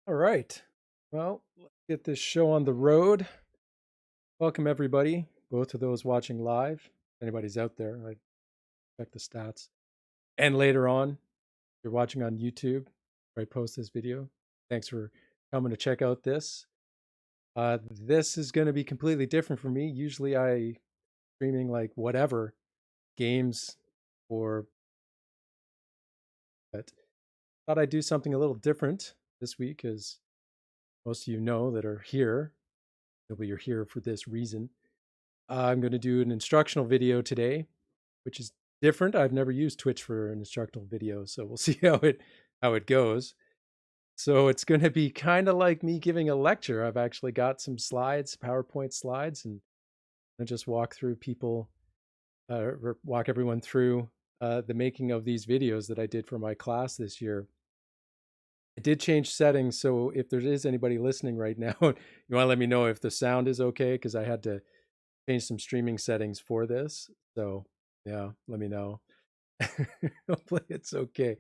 All right. Well, let's get this show on the road. Welcome, everybody, both of those watching live. If anybody's out there, I check the stats. And later on, if you're watching on YouTube, where I post this video. Thanks for coming to check out this. This is going to be completely different for me. Usually I streaming like whatever games or but thought I'd do something a little different this week, as most of you know that are here. Maybe you're here for this reason. I'm going to do an instructional video today, which is different. I've never used Twitch for an instructional video, so we'll see how it goes. So it's going to be kind of like me giving a lecture. I've actually got some slides, PowerPoint slides, and I just walk everyone through the making of these videos that I did for my class this year. I did change settings, so if there is anybody listening right now, you want to let me know if the sound is okay, because I had to change some streaming settings for this. So yeah, let me know. Hopefully it's okay.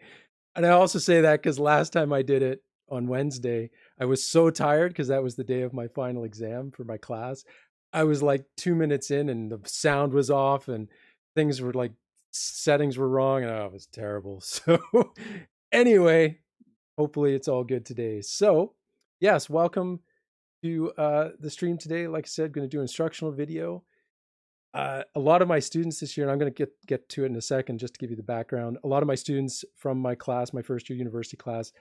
And I also say that because last time I did it on Wednesday, I was so tired because that was the day of my final exam for my class. I was like 2 minutes in and the sound was off and things were like settings were wrong and oh, it was terrible. So anyway, hopefully it's all good today. So yes, welcome to the stream today. Like I said, going to do an instructional video. A lot of my students this year, and I'm going to get to it in a second, just to give you the background. A lot of my students from my class, my first year university class,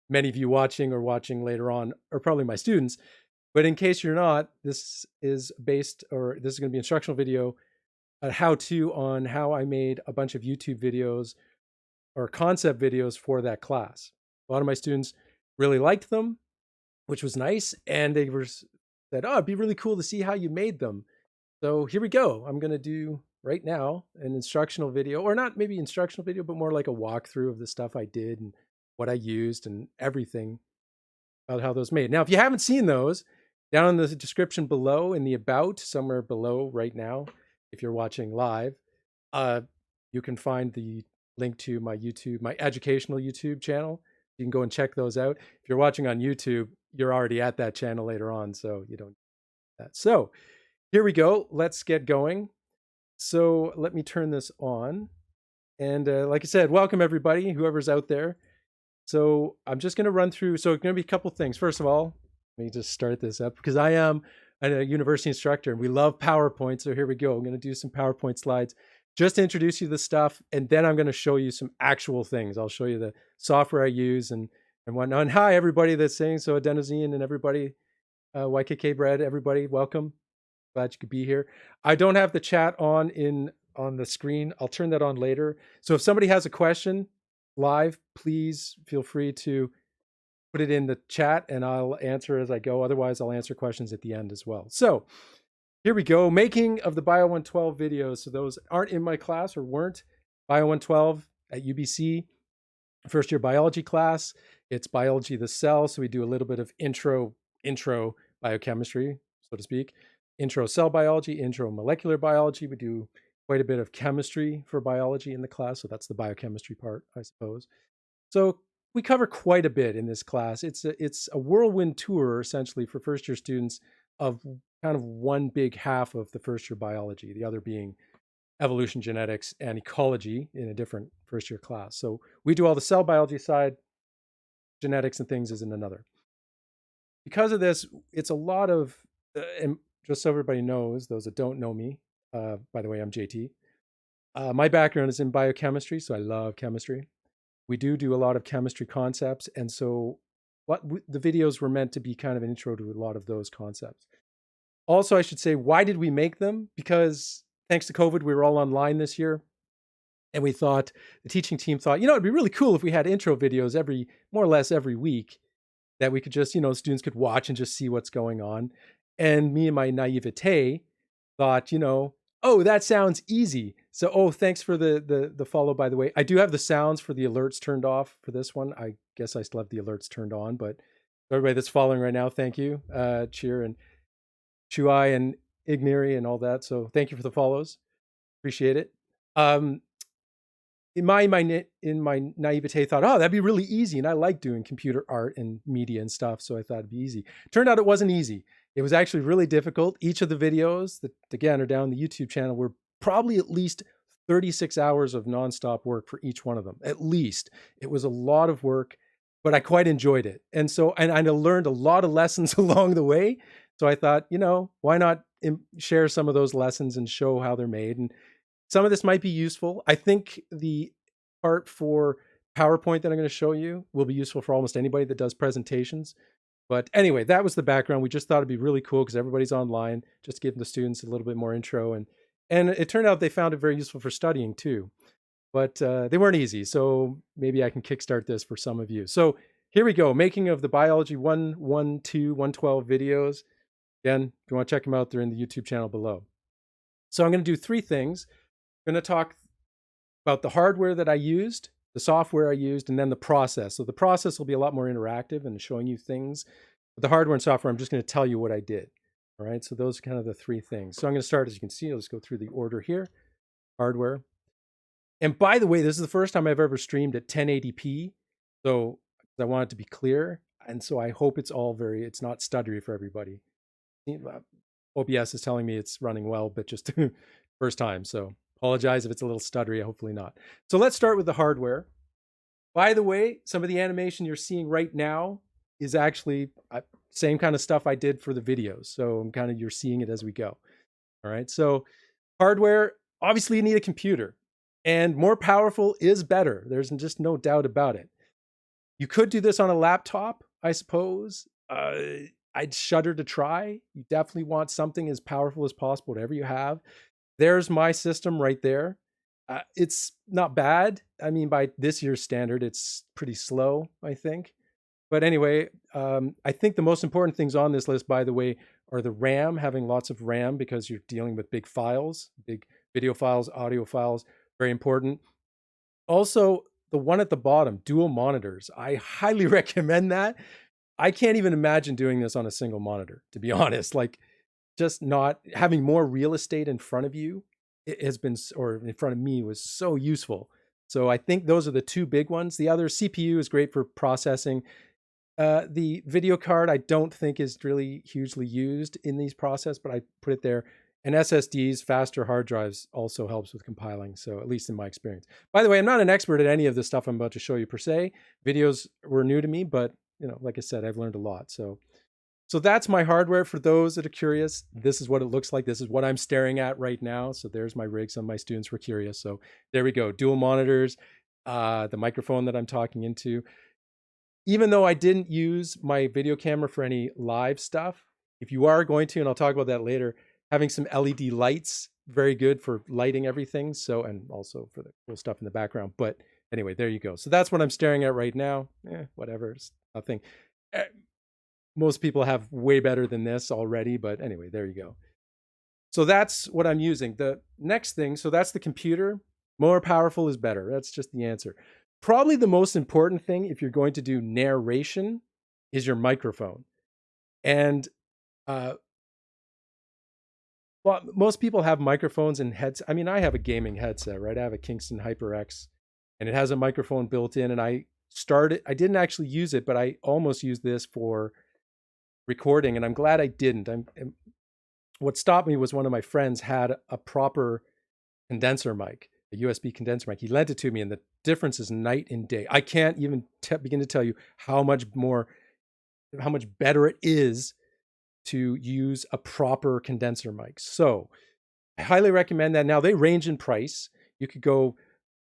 many of you watching or watching later on are probably my students. But in case you're not, this is this is going to be an instructional video, a how-to on how I made a bunch of YouTube videos or concept videos for that class. A lot of my students really liked them, which was nice, and they said, "Oh, it'd be really cool to see how you made them." So here we go. I'm going to do right now an instructional video, or not maybe instructional video, but more like a walkthrough of the stuff I did and what I used and everything about how those made. Now, if you haven't seen those, down in the description below, in the about, somewhere below right now, if you're watching live, you can find the link to my YouTube, my educational YouTube channel. You can go and check those out. If you're watching on YouTube, you're already at that channel later on, so you don't need that. So here we go. Let's get going. So let me turn this on. And like I said, welcome everybody, whoever's out there. So I'm just going to run through. So it's going to be a couple things. First of all, let me just start this up because I am a university instructor and we love PowerPoint. So here we go. I'm going to do some PowerPoint slides just to introduce you to the stuff. And then I'm going to show you some actual things. I'll show you the software I use and whatnot. And hi, everybody that's saying so, Adenosine and everybody, YKK Bread, everybody, welcome. Glad you could be here. I don't have the chat on the screen. I'll turn that on later. So if somebody has a question live, please feel free to put it in the chat and I'll answer as I go. Otherwise, I'll answer questions at the end as well. So here we go. Making of the Bio 112 videos. So those aren't in my class or weren't. Bio 112 at UBC, first year biology class. It's biology of the cell. So we do a little bit of intro biochemistry, so to speak. Intro cell biology, intro molecular biology. We do quite a bit of chemistry for biology in the class. So that's the biochemistry part, I suppose. So we cover quite a bit in this class. It's a whirlwind tour, essentially, for first year students of kind of one big half of the first year biology, the other being evolution, genetics, and ecology in a different first year class. So we do all the cell biology side, genetics and things is in another. Because of this, it's a lot of, and just so everybody knows, those that don't know me, by the way, I'm JT. My background is in biochemistry, so I love chemistry. We do a lot of chemistry concepts, and so the videos were meant to be kind of an intro to a lot of those concepts. Also, I should say, why did we make them? Because thanks to COVID, we were all online this year, and we thought, the teaching team thought, it'd be really cool if we had intro videos more or less every week that we could just, students could watch and just see what's going on. And me and my naivete thought, oh, that sounds easy. So, thanks for the follow, by the way. I do have the sounds for the alerts turned off for this one. I guess I still have the alerts turned on, but everybody that's following right now, thank you. Cheer and Chuai and Igniri and all that. So thank you for the follows. Appreciate it. in my naivete thought, oh, that'd be really easy. And I like doing computer art and media and stuff. So I thought it'd be easy. Turned out it wasn't easy. It was actually really difficult. Each of the videos that again are down the YouTube channel were probably at least 36 hours of nonstop work for each one of them. At least it was a lot of work, but I quite enjoyed it. And so, and I learned a lot of lessons along the way. So I thought, why not share some of those lessons and show how they're made? And some of this might be useful. I think the part for PowerPoint that I'm going to show you will be useful for almost anybody that does presentations. But anyway, that was the background. We just thought it'd be really cool because everybody's online, just giving the students a little bit more intro. And it turned out they found it very useful for studying too. But they weren't easy. So maybe I can kickstart this for some of you. So here we go. Making of the biology 112, 112 videos. Again, if you want to check them out, they're in the YouTube channel below. So I'm going to do three things. I'm going to talk about the hardware that I used, the software I used, and then the process. So the process will be a lot more interactive and showing you things. But the hardware and software, I'm just going to tell you what I did. All right, so those are kind of the three things. So I'm going to start, as you can see, I'll just go through the order here. Hardware. And by the way, this is the first time I've ever streamed at 1080p. So I want it to be clear. And so I hope it's not stuttery for everybody. OBS is telling me it's running well, but just first time. So apologize if it's a little stuttery, hopefully not. So let's start with the hardware. By the way, some of the animation you're seeing right now is actually same kind of stuff I did for the videos. So you're seeing it as we go. All right. So hardware, obviously you need a computer, and more powerful is better. There's just no doubt about it. You could do this on a laptop, I suppose. I'd shudder to try. You definitely want something as powerful as possible, whatever you have. There's my system right there. It's not bad. I mean, by this year's standard, it's pretty slow, I think. But anyway, I think the most important things on this list, by the way, are the RAM, having lots of RAM because you're dealing with big files, big video files, audio files, very important. Also, the one at the bottom, dual monitors. I highly recommend that. I can't even imagine doing this on a single monitor, to be honest. Like, just not having more real estate in front of you, it has been, or in front of me, was so useful. So I think those are the two big ones. The other, CPU is great for processing. The video card, I don't think is really hugely used in these process, but I put it there. And SSDs, faster hard drives, also helps with compiling. So at least in my experience. By the way, I'm not an expert at any of the stuff I'm about to show you per se. Videos were new to me, but like I said, I've learned a lot. So that's my hardware for those that are curious. This is what it looks like. This is what I'm staring at right now. So there's my rig. Some of my students were curious. So there we go. Dual monitors, the microphone that I'm talking into. Even though I didn't use my video camera for any live stuff, if you are going to, and I'll talk about that later, having some LED lights, very good for lighting everything. So, and also for the cool stuff in the background. But anyway, there you go. So that's what I'm staring at right now. Whatever, it's nothing. Most people have way better than this already, but anyway, there you go. So that's what I'm using. The next thing, so that's the computer. More powerful is better. That's just the answer. Probably the most important thing if you're going to do narration is your microphone. And well, most people have microphones and headsets. I mean, I have a gaming headset, right? I have a Kingston HyperX, and it has a microphone built in. And I didn't actually use it, but I almost used this for recording, and I'm glad I didn't. What stopped me was one of my friends had a proper condenser mic, a USB condenser mic. He lent it to me, and the difference is night and day. I can't even begin to tell you how much better it is to use a proper condenser mic. So I highly recommend that. Now they range in price. You could go,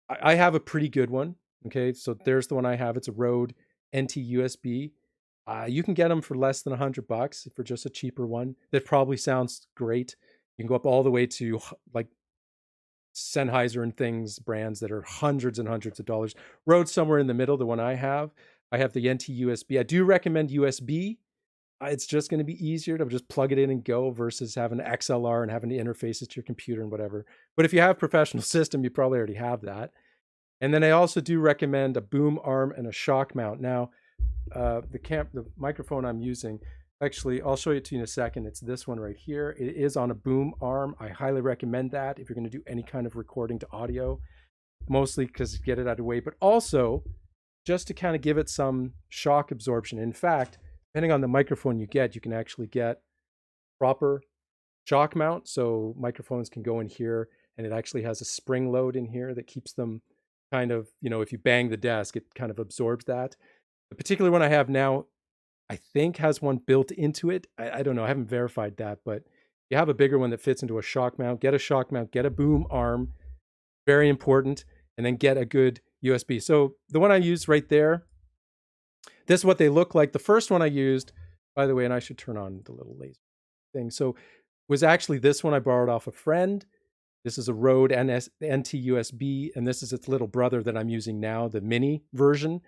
I have a pretty good one. Okay, so there's the one I have. It's a Rode NT USB. You can get them for less than $100 for just a cheaper one. That probably sounds great. You can go up all the way to like Sennheiser and things, brands that are hundreds and hundreds of dollars. Rode's somewhere in the middle, the one I have the NT USB. I do recommend USB. It's just going to be easier to just plug it in and go versus having an XLR and having to interface it to your computer and whatever. But if you have a professional system, you probably already have that. And then I also do recommend a boom arm and a shock mount. Now, the microphone I'm using, actually, I'll show it to you in a second. It's this one right here. It is on a boom arm. I highly recommend that if you're going to do any kind of recording to audio. mostly because get it out of the way, but also just to kind of give it some shock absorption. In fact, depending on the microphone you get, you can actually get proper shock mount. So microphones can go in here, and it actually has a spring load in here that keeps them kind of, if you bang the desk, it kind of absorbs that. The particular one I have now, I think has one built into it. I don't know. I haven't verified that, but you have a bigger one that fits into a shock mount. Get a shock mount, get a boom arm, very important, and then get a good USB. So the one I used right there, this is what they look like. The first one I used, by the way, and I should turn on the little laser thing. So was actually this one I borrowed off a friend. This is a Rode NT USB, and this is its little brother that I'm using now, the mini version.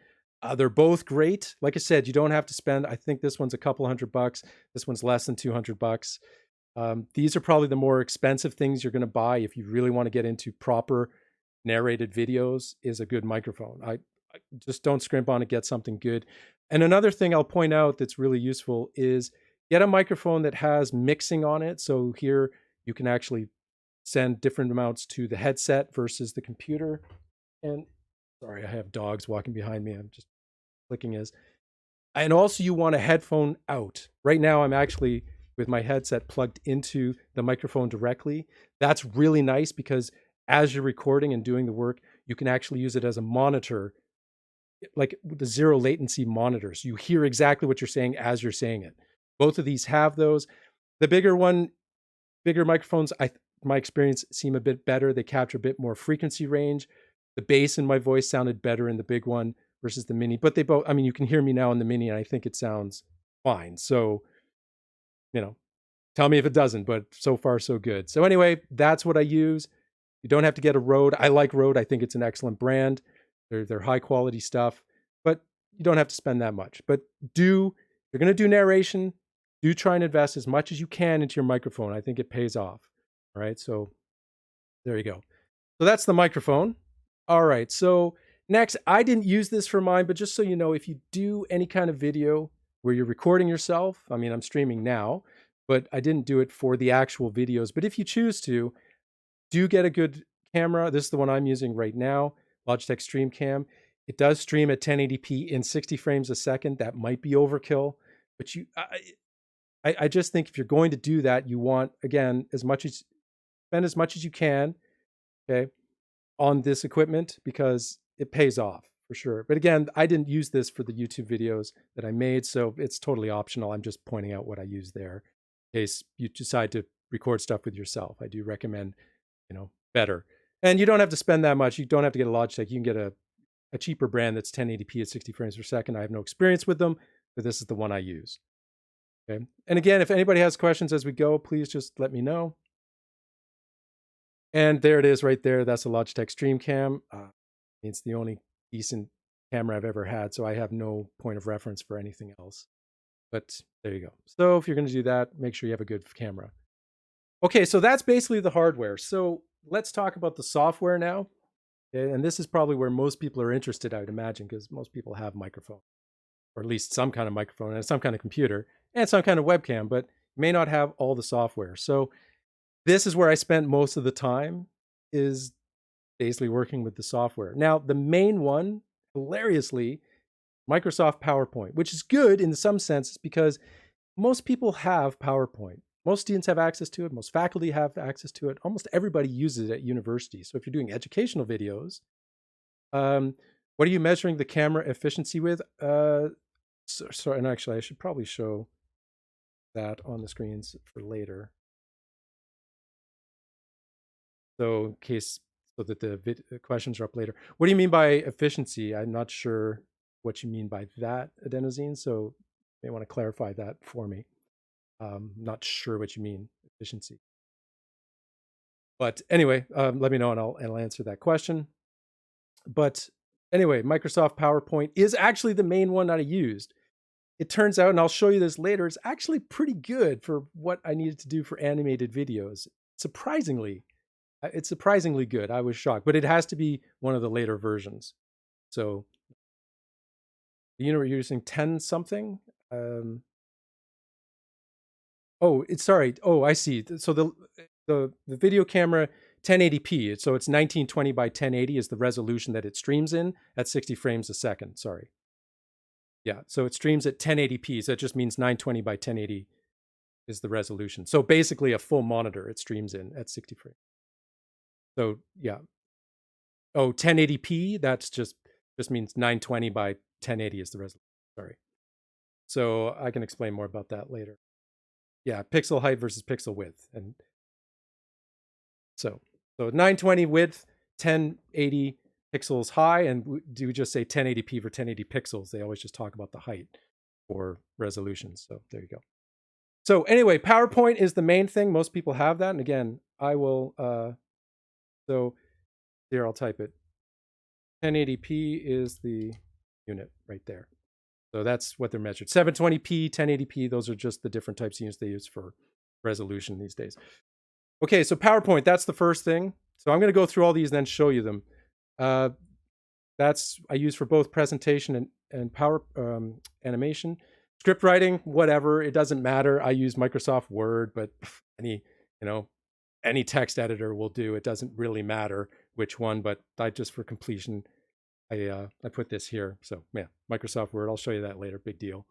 They're both great. Like I said, you don't have to spend, I think this one's a couple $100. This one's less than $200. These are probably the more expensive things you're going to buy if you really want to get into proper narrated videos, is a good microphone. I just don't scrimp on it, get something good. And another thing I'll point out that's really useful is get a microphone that has mixing on it. So here you can actually send different amounts to the headset versus the computer. And sorry, I have dogs walking behind me. I'm just clicking as. And also you want a headphone out. Right now I'm actually with my headset plugged into the microphone directly. That's really nice because as you're recording and doing the work, you can actually use it as a monitor, like the zero latency monitor. So you hear exactly what you're saying as you're saying it. Both of these have those. The bigger microphones, my experience, seem a bit better. They capture a bit more frequency range. The bass in my voice sounded better in the big one versus the mini, but they both, I mean, you can hear me now in the mini and I think it sounds fine. So, tell me if it doesn't, but so far so good. So anyway, that's what I use. You don't have to get a Rode. I like Rode. I think it's an excellent brand. They're high quality stuff, but you don't have to spend that much. But if you're going to do narration, do try and invest as much as you can into your microphone. I think it pays off. All right. So there you go. So that's the microphone. All right. So next, I didn't use this for mine, but just so you know, if you do any kind of video where you're recording yourself, I mean, I'm streaming now, but I didn't do it for the actual videos. But if you choose to, do get a good camera. This is the one I'm using right now, Logitech Stream Cam. It does stream at 1080p in 60 frames a second. That might be overkill, but I just think if you're going to do that, you want, again, spend as much as you can, okay, on this equipment because it pays off for sure. But again, I didn't use this for the YouTube videos that I made, so it's totally optional. I'm just pointing out what I use there in case you decide to record stuff with yourself. I do recommend, better. And you don't have to spend that much. You don't have to get a Logitech. You can get a cheaper brand that's 1080p at 60 frames per second. I have no experience with them, but this is the one I use. Okay. And again, if anybody has questions as we go, please just let me know. And there it is right there. That's a Logitech Stream Cam. It's the only decent camera I've ever had, so I have no point of reference for anything else. But there you go. So if you're going to do that, make sure you have a good camera. Okay, so that's basically the hardware. So let's talk about the software now. Okay, and this is probably where most people are interested, I would imagine, because most people have microphone, or at least some kind of microphone and some kind of computer and some kind of webcam, but may not have all the software. So this is where I spent most of the time, is basically working with the software. Now, the main one, hilariously, Microsoft PowerPoint, which is good in some senses because most people have PowerPoint. Most students have access to it. Most faculty have access to it. Almost everybody uses it at university. So if you're doing educational videos, what are you measuring the camera efficiency with? So, and actually, I should probably show that on the screens for later. So in case, so that the questions are up later. What do you mean by efficiency? I'm not sure what you mean by that, adenosine. So you may want to clarify that for me. Not sure what you mean, efficiency. But anyway, let me know and I'll answer that question. But anyway, Microsoft PowerPoint is actually the main one that I used. It turns out, and I'll show you this later, it's actually pretty good for what I needed to do for animated videos. Surprisingly, it's surprisingly good. I was shocked, but it has to be one of the later versions. So, we're using 10 something. Oh, it's sorry. Oh, I see. So the video camera 1080p. So it's 1920 by 1080 is the resolution that it streams in at 60 frames a second. Sorry. Yeah, so it streams at 1080p. So it just means 920 by 1080 is the resolution. So basically a full monitor it streams in at 60 frames. So yeah. Oh, 1080p, that's just means 920 by 1080 is the resolution. Sorry. So I can explain more about that later. Yeah, pixel height versus pixel width. And so 920 width, 1080 pixels high, and do we just say 1080p for 1080 pixels? They always just talk about the height or resolution. So there you go. So anyway, PowerPoint is the main thing. Most people have that. And again, I will, so here I'll type it. 1080p is the unit right there. So that's what they're measured. 720p, 1080p, those are just the different types of units they use for resolution these days. Okay, so PowerPoint, that's the first thing. So I'm going to go through all these and then show you them. That's I use for both presentation and power animation. Script writing, whatever, it doesn't matter. I use Microsoft Word, but any text editor will do. It doesn't really matter which one, but I just for completion, I put this here. So yeah, Microsoft Word, I'll show you that later, big deal.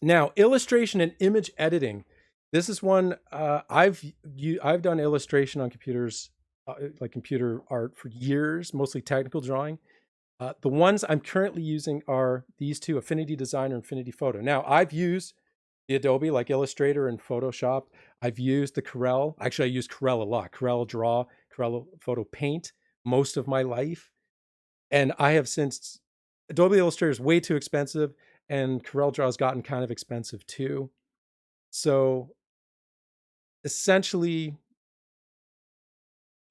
Now, illustration and image editing. This is one I've done illustration on computers, like computer art for years, mostly technical drawing. The ones I'm currently using are these two, Affinity Designer and Affinity Photo. Now, I've used the Adobe like Illustrator and Photoshop. I've used the Corel. Actually, I use Corel a lot. Corel Draw, Corel Photo Paint most of my life. And I have since, Adobe Illustrator is way too expensive and Corel Draw has gotten kind of expensive too. So essentially,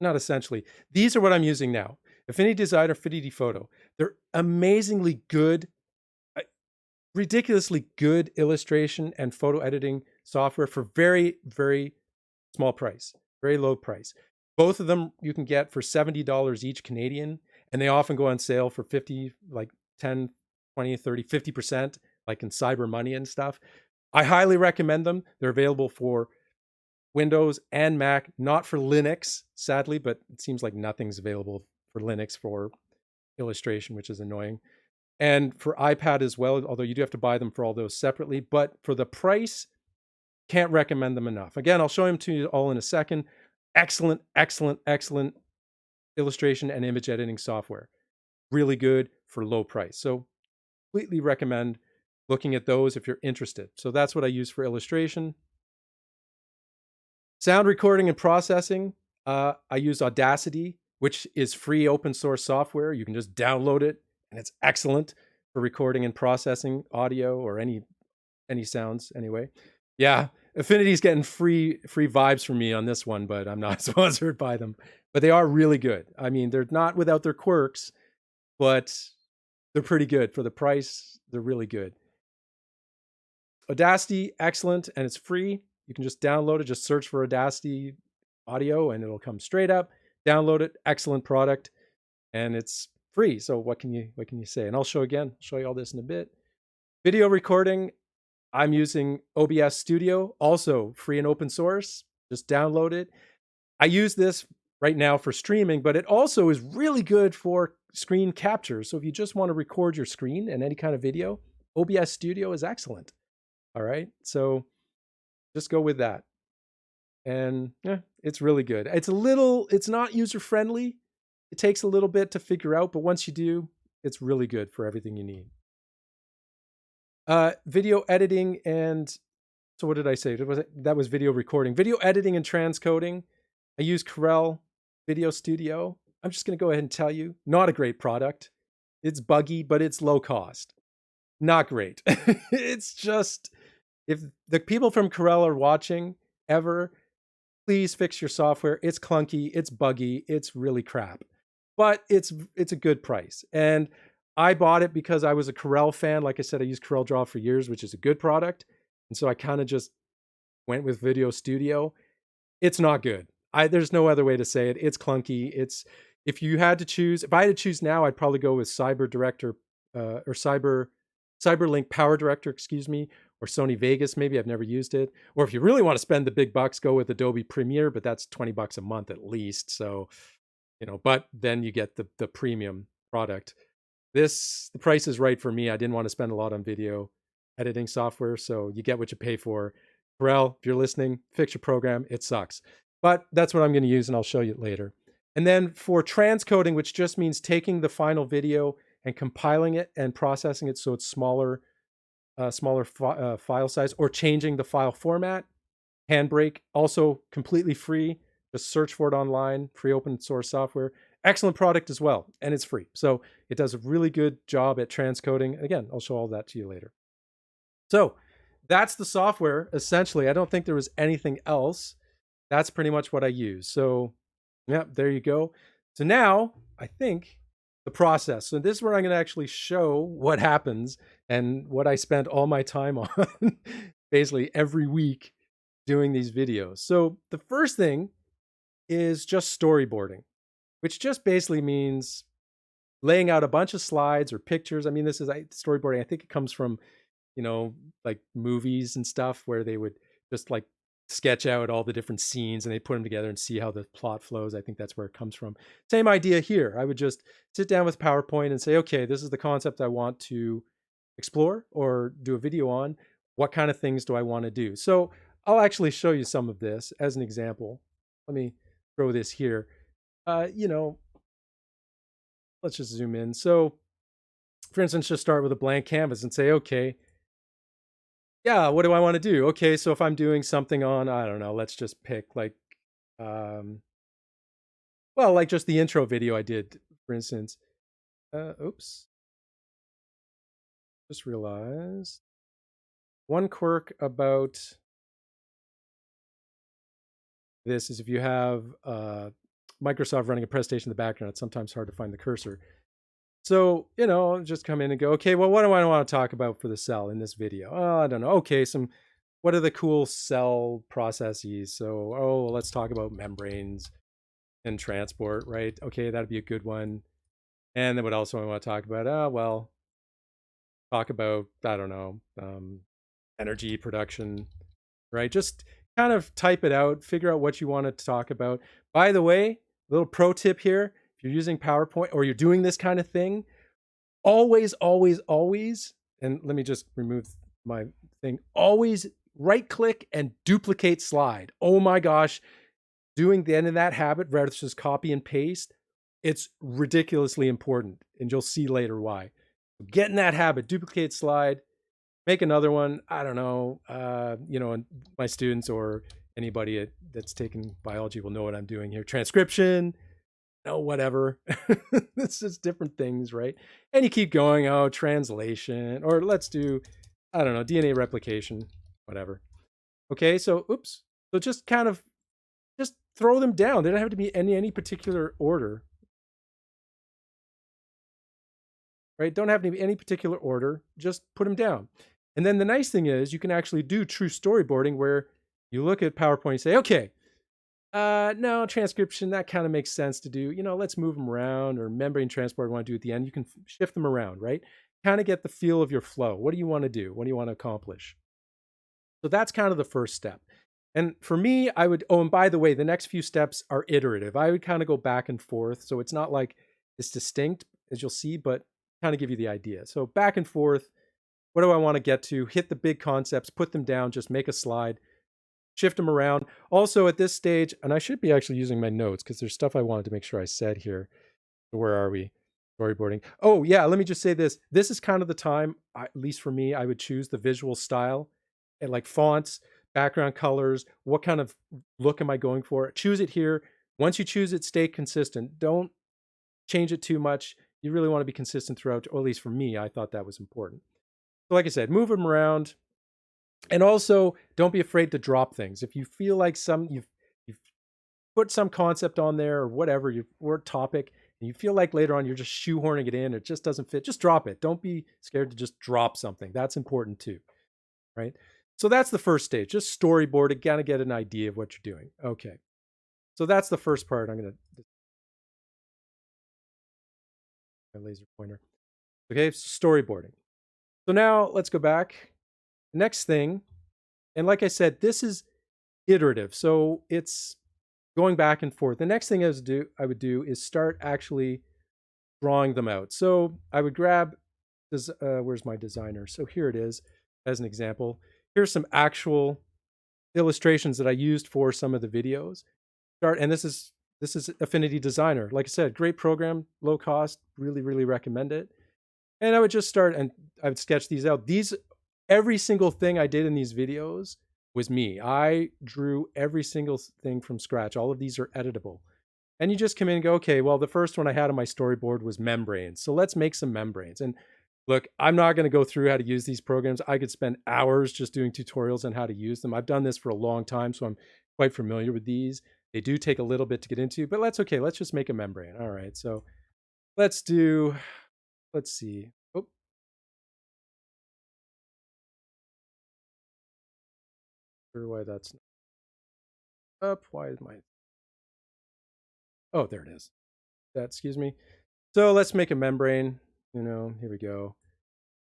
not essentially, these are what I'm using now. Affinity Designer, Affinity Photo. They're amazingly good, ridiculously good illustration and photo editing software for very, very small price, very low price. Both of them you can get for $70 each Canadian, and they often go on sale for 50, like 10, 20, 30, 50%, like in Cyber Money and stuff. I highly recommend them. They're available for Windows and Mac, not for Linux, sadly, but it seems like nothing's available for Linux for illustration, which is annoying. And for iPad as well, although you do have to buy them for all those separately. But for the price, can't recommend them enough. Again, I'll show them to you all in a second. Excellent, excellent, excellent illustration and image editing software. Really good for low price. So completely recommend looking at those if you're interested. So that's what I use for illustration. Sound recording and processing. I use Audacity, which is free open source software. You can just download it, and it's excellent for recording and processing audio or any sounds anyway. Yeah, Affinity's getting free vibes from me on this one, but I'm not sponsored by them. But they are really good. I mean, they're not without their quirks, but they're pretty good. For the price, they're really good. Audacity, excellent, and it's free. You can just download it, just search for Audacity audio and it'll come straight up. Download it, excellent product, and it's free. So what can you say? And I'll show you all this in a bit. Video recording, I'm using OBS Studio, also free and open source. Just download it. I use this right now for streaming, but it also is really good for screen capture. So if you just want to record your screen and any kind of video, OBS Studio is excellent. All right, so just go with that. And yeah, it's really good. It's not user-friendly. It takes a little bit to figure out, but once you do, it's really good for everything you need. Video editing and, so what did I say? That was video recording. Video editing and transcoding. I use Corel Video Studio. I'm just going to go ahead and tell you, not a great product. It's buggy, but it's low cost. Not great. It's just, if the people from Corel are watching ever, please fix your software. It's clunky, it's buggy, it's really crap. But it's a good price. And I bought it because I was a Corel fan. Like I said, I used Corel Draw for years, which is a good product. And so I kind of just went with Video Studio. It's not good. There's no other way to say it. It's clunky. If I had to choose now, I'd probably go with CyberLink Power Director, or or Sony Vegas, maybe. I've never used it. Or if you really want to spend the big bucks, go with Adobe Premiere, but that's $20 a month at least. So, but then you get the premium product. The price is right for me. I didn't want to spend a lot on video editing software, so you get what you pay for. Corel, if you're listening, fix your program. It sucks. But that's what I'm going to use, and I'll show you later. And then for transcoding, which just means taking the final video and compiling it and processing it so it's smaller file size, or changing the file format, Handbrake, also completely free. Just search for it online, free open source software. Excellent product as well, and it's free. So it does a really good job at transcoding. Again, I'll show all that to you later. So that's the software, essentially. I don't think there was anything else. That's pretty much what I use. So yeah, there you go. So now I think the process. So this is where I'm going to actually show what happens and what I spent all my time on basically every week doing these videos. So the first thing is just storyboarding, which just basically means laying out a bunch of slides or pictures. I mean, this is storyboarding. I think it comes from, like movies and stuff where they would just like sketch out all the different scenes and they put them together and see how the plot flows. I think that's where it comes from. Same idea here. I would just sit down with PowerPoint and say, okay, this is the concept I want to explore or do a video on. What kind of things do I want to do? So I'll actually show you some of this as an example. Let me throw this here. Let's just zoom in. So for instance, just start with a blank canvas and say, okay, yeah, what do I want to do? Okay, so if I'm doing something on, I don't know, let's just pick like, like just the intro video I did, for instance. Oops. Just realized one quirk about this is if you have Microsoft running a presentation in the background, it's sometimes hard to find the cursor. So, just come in and go, okay, well, what do I want to talk about for the cell in this video? Oh, I don't know. Okay, what are the cool cell processes? So, let's talk about membranes and transport, right? Okay, that'd be a good one. And then what else do I want to talk about? Talk about, I don't know, energy production, right? Just kind of type it out, figure out what you want to talk about. By the way, little pro tip here, if you're using PowerPoint or you're doing this kind of thing, always, and let me just remove my thing, always right click and duplicate slide. Oh my gosh, doing the end of that habit rather than just copy and paste, it's ridiculously important, and you'll see later why. Get in that habit, duplicate slide, make another one. I don't know, my students or anybody that's taken biology will know what I'm doing here. Transcription, whatever. It's just different things, right? And you keep going, translation, or let's do, I don't know, DNA replication, whatever. Okay, so oops. So just kind of just throw them down. They don't have to be in any particular order. Right? Don't have to be any particular order. Just put them down. And then the nice thing is you can actually do true storyboarding where you look at PowerPoint and say, okay, no, transcription, that kind of makes sense to do. Let's move them around, or membrane transport I want to do at the end. You can shift them around, right? Kind of get the feel of your flow. What do you want to do? What do you want to accomplish? So that's kind of the first step. And for me, I would, and by the way, the next few steps are iterative. I would kind of go back and forth. So it's not like it's distinct, as you'll see, but kind of give you the idea. So back and forth, what do I want to get to? Hit the big concepts, put them down, just make a slide, shift them around. Also at this stage, and I should be actually using my notes because there's stuff I wanted to make sure I said here. Where are we? Storyboarding. Oh yeah, let me just say this. This is kind of the time, at least for me, I would choose the visual style and like fonts, background colors. What kind of look am I going for? Choose it here. Once you choose it, stay consistent. Don't change it too much. You really want to be consistent throughout, or at least for me, I thought that was important. So like I said, move them around. And also, don't be afraid to drop things. If you feel like you've put some concept on there or whatever, or topic, and you feel like later on you're just shoehorning it in, it just doesn't fit, just drop it. Don't be scared to just drop something. That's important too, right? So that's the first stage. Just storyboard it, kind of get an idea of what you're doing. Okay. So that's the first part. I'm going to my laser pointer. Okay, storyboarding. So now let's go back Next thing, and like I said, this is iterative, so it's going back and forth. The next thing I would do is start actually drawing them out. So I would grab this. Where's my designer? So here it is, as an example. Here's some actual illustrations that I used for some of the videos. And this is Affinity Designer. Like I said, great program, low cost. Really, really recommend it. And I would just start and I would sketch these out. Every single thing I did in these videos was me. I drew every single thing from scratch. All of these are editable. And you just come in and go, okay, well, the first one I had on my storyboard was membranes. So let's make some membranes. And look, I'm not going to go through how to use these programs. I could spend hours just doing tutorials on how to use them. I've done this for a long time, so I'm quite familiar with these. They do take a little bit to get into, but that's okay. Let's just make a membrane. All right, so let's see. Oh, sure why that's not up. Why is my, oh, there it is. Excuse me. So let's make a membrane. Here we go.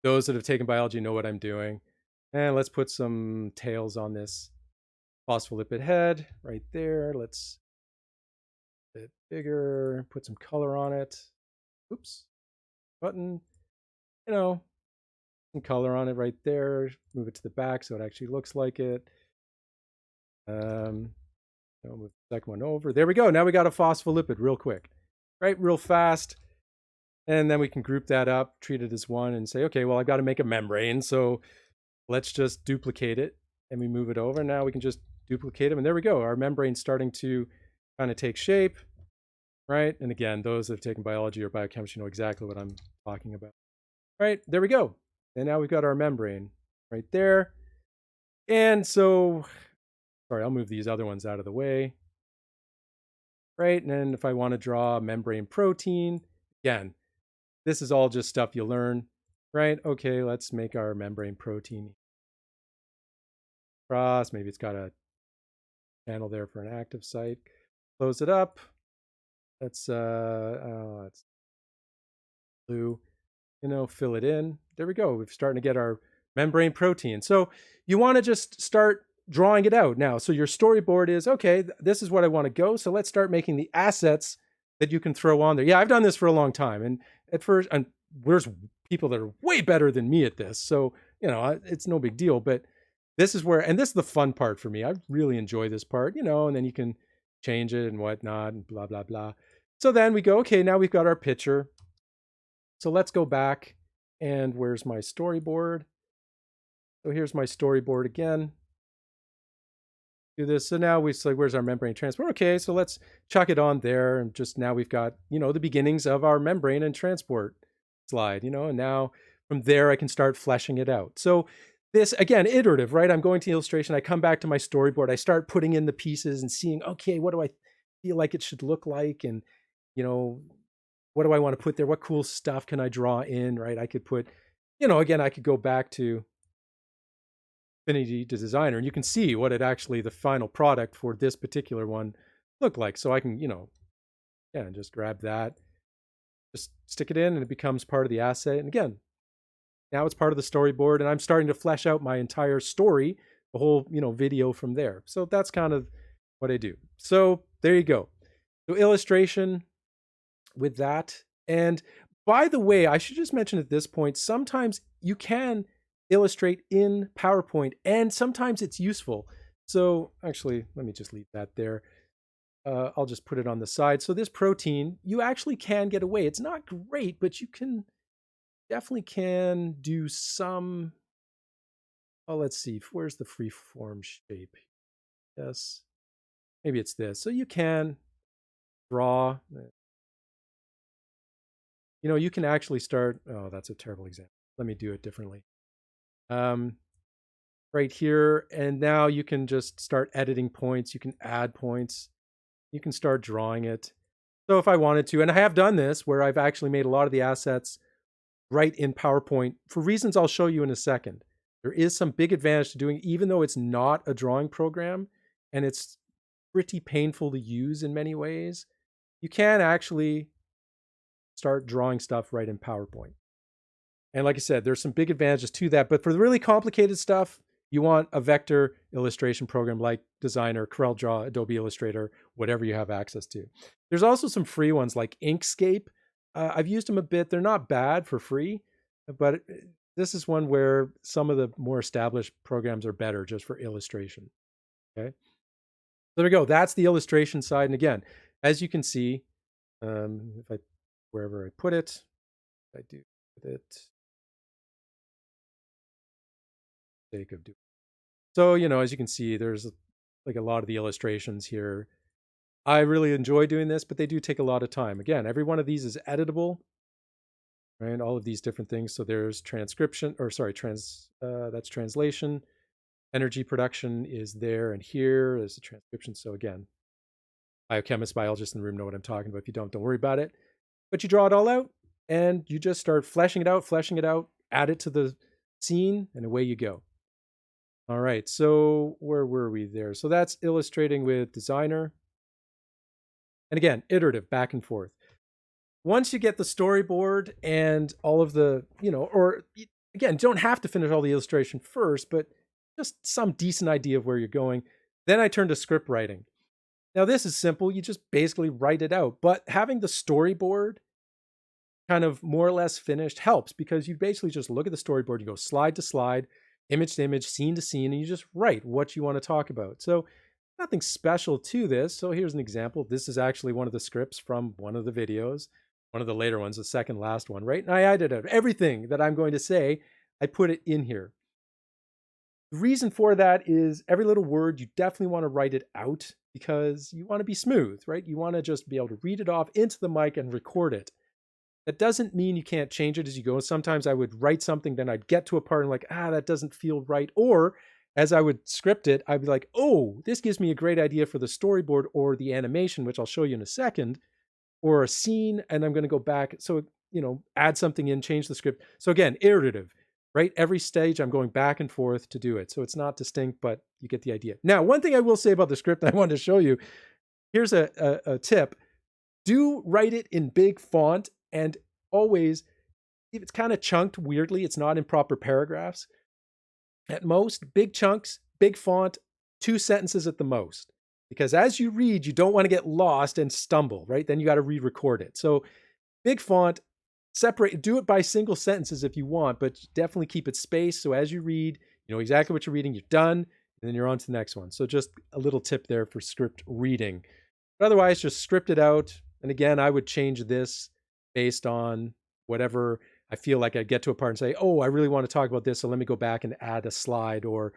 Those that have taken biology know what I'm doing. And let's put some tails on this phospholipid head right there. Let's a bit bigger, put some color on it. Oops, button, some color on it right there. Move it to the back so it actually looks like it. I'll move the second one over. There we go. Now we got a phospholipid real quick, right? Real fast. And then we can group that up, treat it as one, and say, okay, well, I've got to make a membrane. So let's just duplicate it. And we move it over. Now we can just duplicate them. And there we go. Our membrane's starting to kind of take shape, right? And again, those that have taken biology or biochemistry know exactly what I'm talking about. Right, there we go. And now we've got our membrane right there. And so, sorry, I'll move these other ones out of the way. Right, and then if I want to draw a membrane protein, again, this is all just stuff you learn, right? Okay, let's make our membrane protein. Cross, maybe it's got a channel there for an active site. Close it up. Let's blue, fill it in. There we go. We're starting to get our membrane protein. So you want to just start drawing it out now. So your storyboard is, okay, this is what I want to go. So let's start making the assets that you can throw on there. Yeah, I've done this for a long time. And at first, and there's people that are way better than me at this. So, it's no big deal. But this is where, and this is the fun part for me. I really enjoy this part, and then you can change it and whatnot and blah, blah, blah. So then we go, okay, now we've got our picture. So let's go back and where's my storyboard? So here's my storyboard again. Do this. So now we say, where's our membrane transport? Okay, so let's chuck it on there. And just now we've got, the beginnings of our membrane and transport slide, and now from there I can start fleshing it out. So this, again, iterative, right? I'm going to illustration. I come back to my storyboard. I start putting in the pieces and seeing, okay, what do I feel like it should look like? And, what do I want to put there? What cool stuff can I draw in, right? I could put, again, I could go back to Affinity Designer and you can see what it actually, the final product for this particular one looked like. So I can, yeah, just grab that, just stick it in and it becomes part of the asset. And again, now it's part of the storyboard and I'm starting to flesh out my entire story, the whole, video from there. So that's kind of what I do. So there you go. So illustration with that. And by the way, I should just mention at this point, sometimes you can illustrate in PowerPoint and sometimes it's useful. So actually, let me just leave that there. I'll just put it on the side. So this protein, you actually can get away. It's not great, but you definitely can do some, oh, let's see, where's the free form shape? Yes, maybe it's this. So you can draw, you can actually start, oh, that's a terrible example. Let me do it differently. Right here, and now you can just start editing points. You can add points. You can start drawing it. So if I wanted to, and I have done this where I've actually made a lot of the assets right in PowerPoint for reasons I'll show you in a second. There is some big advantage to doing, even though it's not a drawing program and it's pretty painful to use in many ways, you can actually start drawing stuff right in PowerPoint. And like I said, there's some big advantages to that. But for the really complicated stuff, you want a vector illustration program like Designer, CorelDRAW, Adobe Illustrator, whatever you have access to. There's also some free ones like Inkscape. I've used them a bit. They're not bad for free, but this is one where some of the more established programs are better just for illustration. Okay. There we go. That's the illustration side. And again, as you can see, if I, wherever I put it, I do with it, sake of doing. So, as you can see, there's like a lot of the illustrations here. I really enjoy doing this, but they do take a lot of time. Again, every one of these is editable, right? All of these different things. So there's transcription, or sorry, that's translation. Energy production is there, and here is the transcription. So again, biochemists, biologists in the room know what I'm talking about. If you don't worry about it. But you draw it all out, and you just start fleshing it out, add it to the scene, and away you go. All right, so where were we there? So that's illustrating with Designer. And again, iterative, back and forth. Once you get the storyboard and all of the, or again, don't have to finish all the illustration first, but just some decent idea of where you're going. Then I turn to script writing. Now, this is simple. You just basically write it out. But having the storyboard kind of more or less finished helps, because you basically just look at the storyboard, you go slide to slide, image to image, scene to scene, and you just write what you want to talk about. So nothing special to this. So here's an example. This is actually one of the scripts from one of the videos, one of the later ones, the second last one, right? And I added everything that I'm going to say. I put it in here. The reason for that is every little word, you definitely want to write it out, because you want to be smooth, right? You want to just be able to read it off into the mic and record it. That doesn't mean you can't change it as you go. Sometimes I would write something, then I'd get to a part and like, that doesn't feel right. Or as I would script it, I'd be like, oh, this gives me a great idea for the storyboard or the animation, which I'll show you in a second, or a scene, and I'm going to go back. So, add something in, change the script. So again, iterative, right? Every stage I'm going back and forth to do it. So it's not distinct, but you get the idea. Now, one thing I will say about the script I wanted to show you, here's a tip. Do write it in big font, and always, if it's kind of chunked weirdly, it's not in proper paragraphs. At most, big chunks, big font, 2 sentences at the most. Because as you read, you don't want to get lost and stumble, right? Then you got to re-record it. So big font, separate, do it by single sentences if you want, but definitely keep it spaced. So as you read, you know exactly what you're reading, you're done, and then you're on to the next one. So just a little tip there for script reading. But otherwise, just script it out. And again, I would change this based on whatever I feel like. I get to a part and say, oh, I really want to talk about this, so let me go back and add a slide or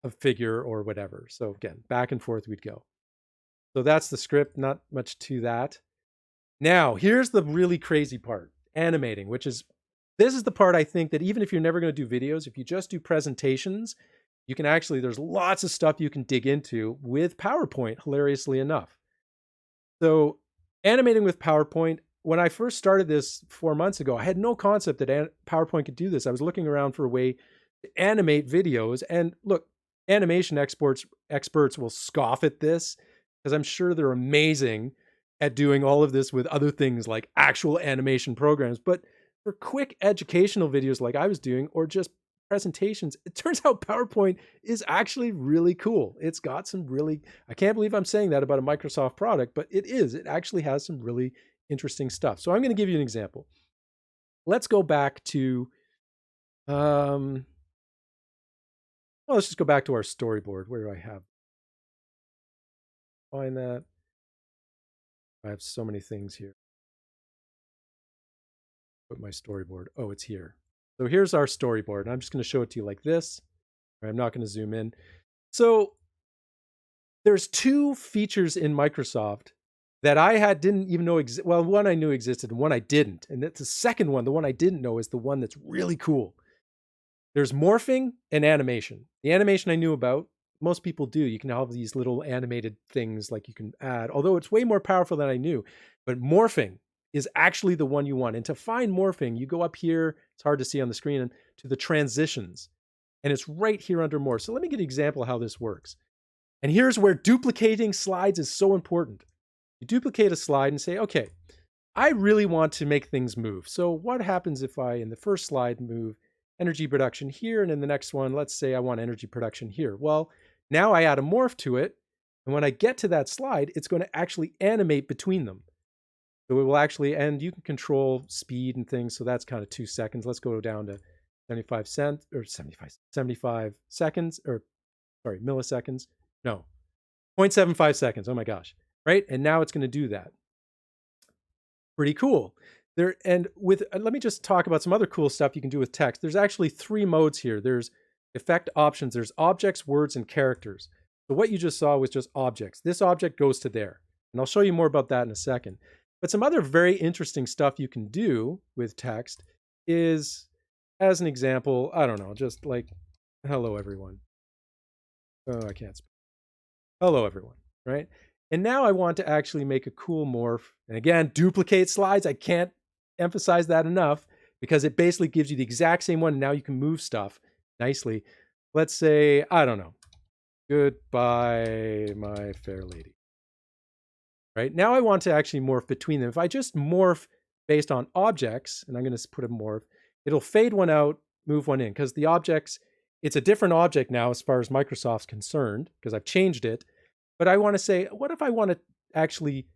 a figure or whatever. So again, back and forth we'd go. So that's the script, not much to that. Now, here's the really crazy part, animating, this is the part I think that even if you're never going to do videos, if you just do presentations, you can actually, there's lots of stuff you can dig into with PowerPoint, hilariously enough. So animating with PowerPoint, when I first started this 4 months ago, I had no concept that PowerPoint could do this. I was looking around for a way to animate videos. And look, animation experts will scoff at this, because I'm sure they're amazing at doing all of this with other things like actual animation programs. But for quick educational videos like I was doing, or just presentations, it turns out PowerPoint is actually really cool. It's got some really, I can't believe I'm saying that about a Microsoft product, but it is. It actually has some really interesting stuff. So I'm going to give you an example. Let's go back to, let's just go back to our storyboard. Where do I have? Find that. I have so many things here. Put my storyboard. Oh, it's here. So here's our storyboard. And I'm just going to show it to you like this. I'm not going to zoom in. So there's 2 features in Microsoft that I didn't even know existed. Well, one I knew existed and one I didn't. And that's the second one. The one I didn't know is the one that's really cool. There's morphing and animation. The animation I knew about, most people do. You can have these little animated things like you can add, although it's way more powerful than I knew. But morphing is actually the one you want. And to find morphing, you go up here, it's hard to see on the screen, and to the transitions. And it's right here under more. So let me give you an example of how this works. And here's where duplicating slides is so important. You duplicate a slide and say, okay, I really want to make things move. So what happens if I, in the first slide, move energy production here, and in the next one, let's say I want energy production here. Well, now I add a morph to it, and when I get to that slide, it's going to actually animate between them. So it will actually, and you can control speed and things, so that's kind of 2 seconds. Let's go down to 75 seconds, or sorry, milliseconds. No, 0.75 seconds. Oh my gosh. Right? And now it's going to do that. Pretty cool. There, and with, let me just talk about some other cool stuff you can do with text. There's actually 3 modes here. There's effect options. There's objects, words, and characters. So what you just saw was just objects. This object goes to there. And I'll show you more about that in a second. But some other very interesting stuff you can do with text is, as an example, I don't know, just like, hello, everyone. Oh, I can't speak. Hello, everyone, right? And now I want to actually make a cool morph. And again, duplicate slides. I can't emphasize that enough because it basically gives you the exact same one. And now you can move stuff nicely. Let's say, I don't know, goodbye, my fair lady. Right? Now I want to actually morph between them. If I just morph based on objects, and I'm going to put a morph, it'll fade one out, move one in, because the objects, it's a different object now as far as Microsoft's concerned, because I've changed it. But I want to say, what if I want to actually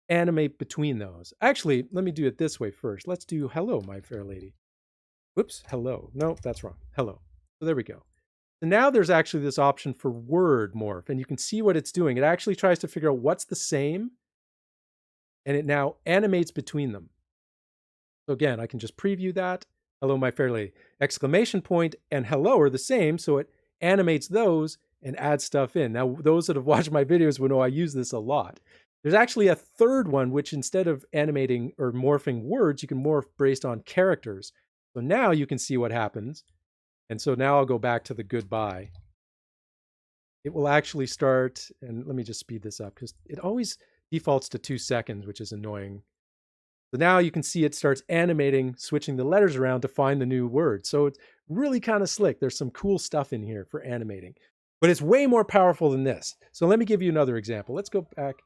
animate between those? Actually, let me do it this way first. Let's do hello, my fair lady. Whoops, hello. No, that's wrong. Hello. So there we go. So now there's actually this option for word morph, and you can see what it's doing. It actually tries to figure out what's the same, and it now animates between them. So again, I can just preview that. Hello, my fair lady. Exclamation point and hello are the same, so it animates those and adds stuff in. Now, those that have watched my videos will know I use this a lot. There's actually a third one, which instead of animating or morphing words, you can morph based on characters. So now you can see what happens. And so now I'll go back to the goodbye. It will actually start, and let me just speed this up because it always defaults to 2 seconds, which is annoying. So now you can see it starts animating, switching the letters around to find the new word. So it's really kind of slick. There's some cool stuff in here for animating, but it's way more powerful than this. So let me give you another example. Let's go back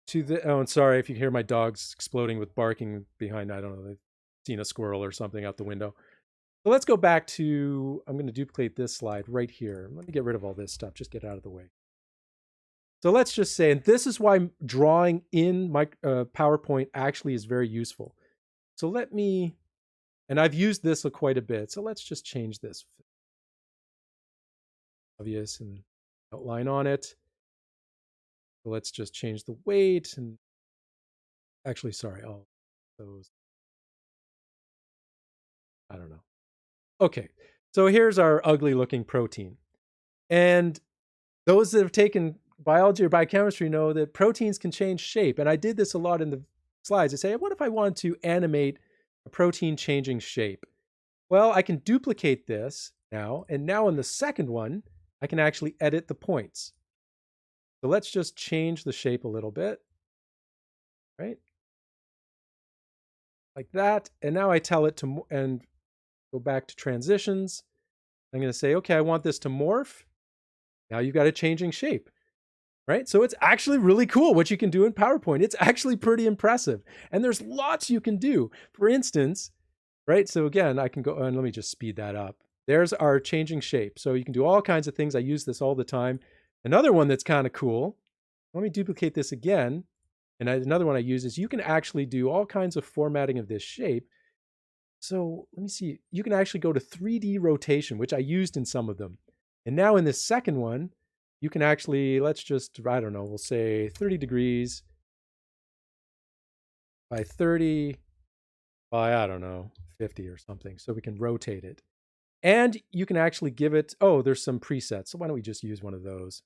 to the, oh, and sorry if you hear my dogs exploding with barking behind, I don't know, they've seen a squirrel or something out the window. So let's go back to, I'm going to duplicate this slide right here. Let me get rid of all this stuff, just get out of the way. So let's just say, and this is why drawing in my PowerPoint actually is very useful. So let me, and I've used this quite a bit. So let's just change this. Obvious and outline on it. So let's just change the weight and actually, sorry, all those. I don't know. Okay, so here's our ugly looking protein. And those that have taken biology or biochemistry know that proteins can change shape. And I did this a lot in the slides. I say, what if I want to animate a protein changing shape? Well, I can duplicate this now. And now in the second one, I can actually edit the points. So let's just change the shape a little bit, right? Like that. And now I tell it to, and go back to transitions. I'm going to say, okay, I want this to morph. Now you've got a changing shape, right? So it's actually really cool what you can do in PowerPoint. It's actually pretty impressive. And there's lots you can do. For instance, right? So again, I can go, and let me just speed that up. There's our changing shape. So you can do all kinds of things. I use this all the time. Another one that's kind of cool, let me duplicate this again. And another one I use is you can actually do all kinds of formatting of this shape. So let me see, you can actually go to 3D rotation, which I used in some of them. And now in this second one, you can actually, let's just, I don't know, we'll say 30 degrees by 30 by, I don't know, 50 or something. So we can rotate it. And you can actually give it, oh, there's some presets. So why don't we just use one of those?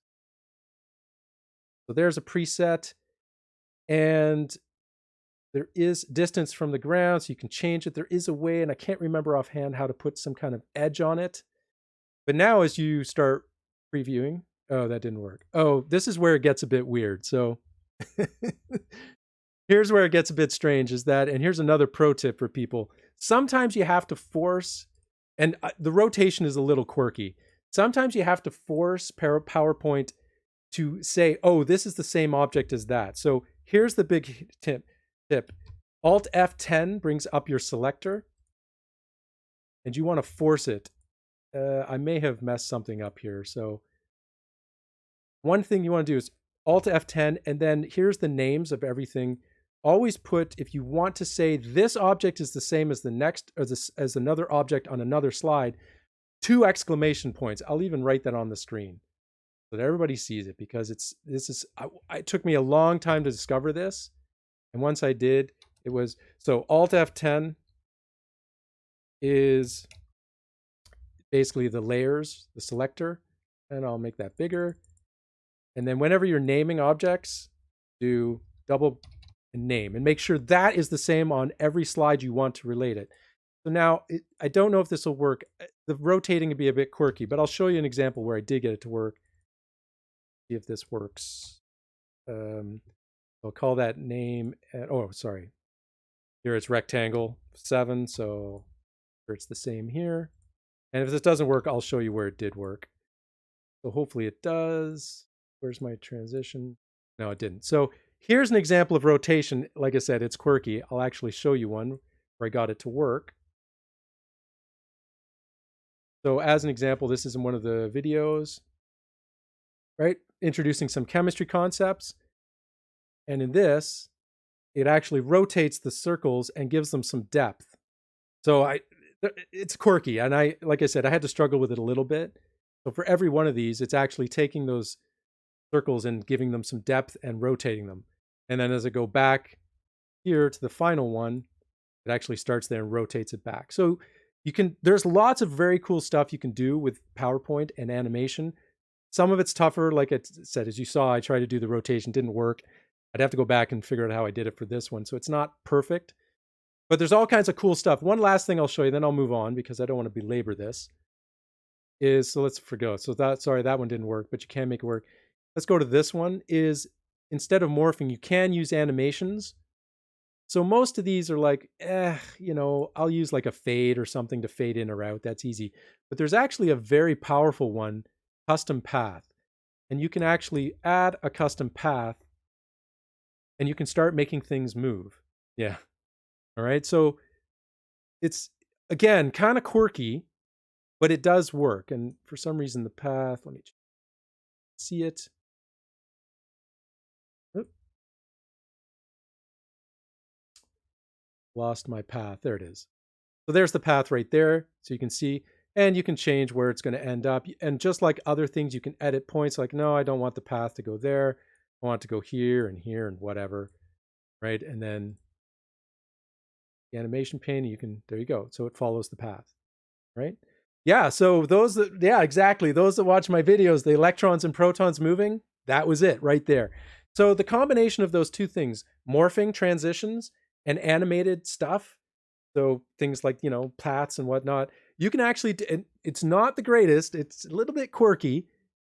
So there's a preset. And there is distance from the ground, so you can change it. There is a way, and I can't remember offhand how to put some kind of edge on it. But now as you start previewing, oh, that didn't work. Oh, this is where it gets a bit weird. So here's where it gets a bit strange is that, and here's another pro tip for people. Sometimes you have to force, and the rotation is a little quirky. Sometimes you have to force PowerPoint to say, oh, this is the same object as that. So here's the big tip. Alt F10 brings up your selector, and you want to force it. I may have messed something up here. So one thing you want to do is Alt F10, and then here's the names of everything. Always put, if you want to say this object is the same as the next, or this as another object on another slide, 2 exclamation points. I'll even write that on the screen so that everybody sees it, because it took me a long time to discover this. And once I did, it was, so Alt F10 is basically the layers, the selector, and I'll make that bigger. And then whenever you're naming objects, do double name and make sure that is the same on every slide you want to relate it. So now, I don't know if this will work. The rotating can be a bit quirky, but I'll show you an example where I did get it to work. See if this works. I'll call that name, oh, sorry. Here it's rectangle 7, so it's the same here. And if this doesn't work, I'll show you where it did work. So hopefully it does. Where's my transition? No, it didn't. So here's an example of rotation. Like I said, it's quirky. I'll actually show you one where I got it to work. So as an example, this is in one of the videos, right? Introducing some chemistry concepts. And in this, it actually rotates the circles and gives them some depth. So it's quirky. And like I said, I had to struggle with it a little bit. So for every one of these, it's actually taking those circles and giving them some depth and rotating them. And then as I go back here to the final one, it actually starts there and rotates it back. So there's lots of very cool stuff you can do with PowerPoint and animation. Some of it's tougher. Like I said, as you saw, I tried to do the rotation, didn't work. I'd have to go back and figure out how I did it for this one. So it's not perfect, but there's all kinds of cool stuff. One last thing I'll show you, then I'll move on because I don't want to belabor this, is, so let's forgo. So that one didn't work, but you can make it work. Let's go to this one. Is instead of morphing, you can use animations. So most of these are like, I'll use like a fade or something to fade in or out. That's easy. But there's actually a very powerful one, custom path. And you can actually add a custom path and you can start making things move. Yeah. All right. So it's, again, kind of quirky, but it does work. And for some reason, the path, let me see it. Lost my path. There it is. So there's the path right there. So you can see, and you can change where it's going to end up. And just like other things, you can edit points like, no, I don't want the path to go there. I want it to go here and whatever. Right. And then the animation pane, there you go. So it follows the path. Right. Yeah. So exactly. Those that watch my videos, the electrons and protons moving, that was it right there. So the combination of those two things, morphing, transitions, and animated stuff, so things like, paths and whatnot, you can actually, it's not the greatest. It's a little bit quirky.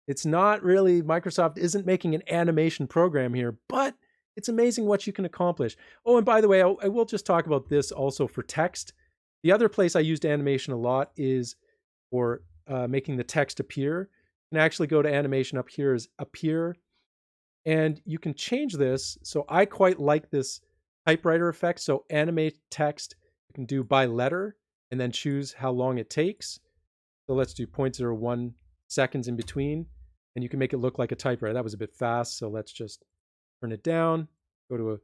It's not really, Microsoft isn't making an animation program here, but it's amazing what you can accomplish. Oh, and by the way, I will just talk about this also for text. The other place I used animation a lot is for making the text appear. You can actually go to animation up here as appear, and you can change this. So I quite like this typewriter effect. So animate text, you can do by letter and then choose how long it takes. So let's do 0.01 seconds in between, and you can make it look like a typewriter. That was a bit fast. So let's just turn it down, go to a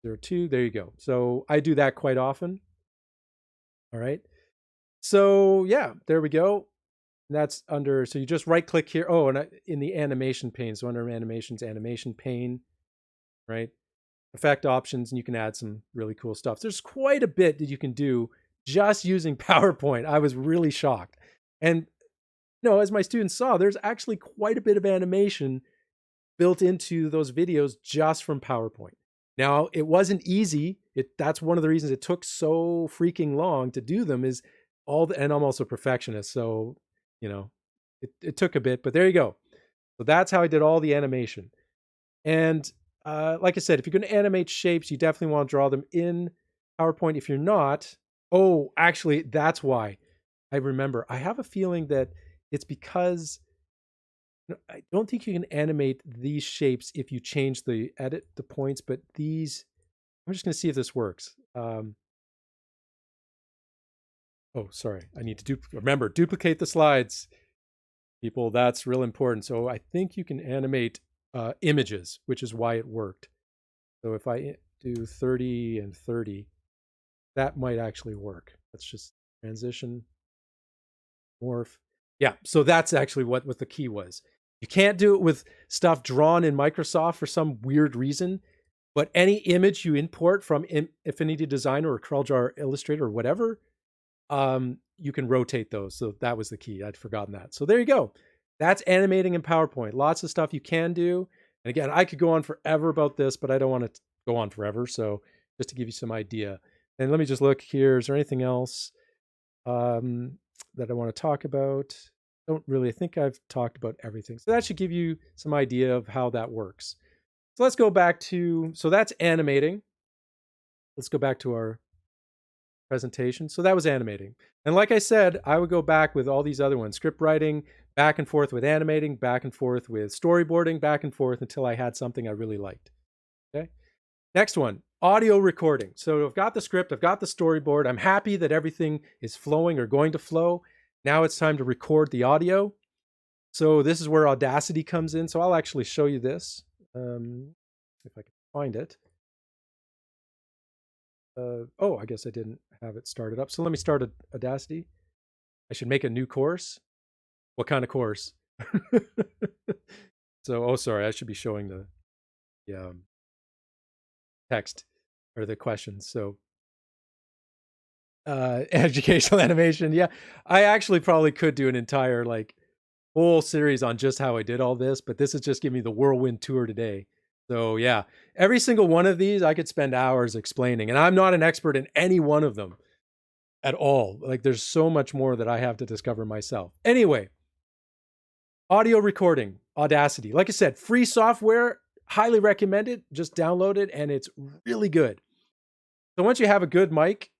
0.2. There you go. So I do that quite often. All right. So yeah, there we go. And that's under, so you just right click here. Oh, and in the animation pane. So under animations, animation pane, right? Effect options, and you can add some really cool stuff. There's quite a bit that you can do just using PowerPoint. I was really shocked. And, as my students saw, there's actually quite a bit of animation built into those videos just from PowerPoint. Now, it wasn't easy. That's one of the reasons it took so freaking long to do them, is and I'm also a perfectionist. So, it took a bit, but there you go. So that's how I did all the animation. And like I said, if you're going to animate shapes, you definitely want to draw them in PowerPoint. If you're not, actually, that's why. I remember. I have a feeling that it's because I don't think you can animate these shapes if you change the points, but these, I'm just going to see if this works. Oh, sorry. I need to remember, duplicate the slides. People, that's real important. So I think you can animate images, which is why it worked. So if I do 30 and 30, that might actually work. Let's just transition, morph. Yeah, so that's actually what the key was. You can't do it with stuff drawn in Microsoft for some weird reason, but any image you import from Affinity Designer or CorelDRAW Illustrator or whatever, you can rotate those. So that was the key. I'd forgotten that. So there you go. That's animating in PowerPoint. Lots of stuff you can do. And again, I could go on forever about this, but I don't want to go on forever. So just to give you some idea. And let me just look here. Is there anything else that I want to talk about? Don't really think I've talked about everything. So that should give you some idea of how that works. So let's go back to, so that's animating. Let's go back to our presentation. So that was animating. And like I said, I would go back with all these other ones, script writing, back and forth with animating, back and forth with storyboarding, back and forth until I had something I really liked. Okay. Next one, audio recording. So I've got the script, I've got the storyboard. I'm happy that everything is flowing or going to flow. Now it's time to record the audio. So this is where Audacity comes in. So I'll actually show you this if I can find it. Oh, I guess I didn't have it started up. So let me start Audacity. I should make a new course. What kind of course? So, oh, sorry, I should be showing the text or the questions. So, educational animation. Yeah, I actually probably could do an entire whole series on just how I did all this, but this is just giving me the whirlwind tour today. So yeah, every single one of these I could spend hours explaining, and I'm not an expert in any one of them at all. Like there's so much more that I have to discover myself. Anyway, audio recording, Audacity. Like I said, free software, highly recommended. Just download it and it's really good. So once you have a good mic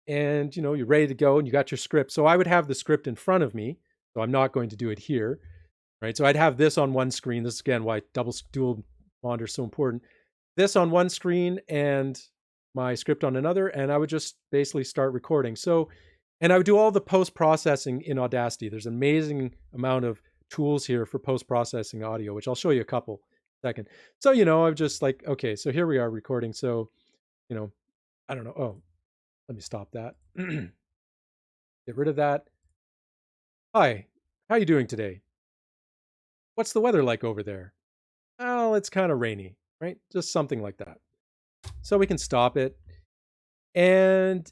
and you're ready to go and you got your script. So I would have the script in front of me. So I'm not going to do it here. Right? So I'd have this on one screen. This is again why dual monitor is so important. This on one screen and my script on another, and I would just basically start recording. So, and I would do all the post-processing in Audacity. There's an amazing amount of tools here for post-processing audio, which I'll show you a couple second. So, I'm just like, okay, so here we are recording. So, I don't know. Oh, let me stop that. Get rid of that. Hi, how are you doing today? What's the weather like over there? Oh, it's kind of rainy, right? Just something like that. So we can stop it. And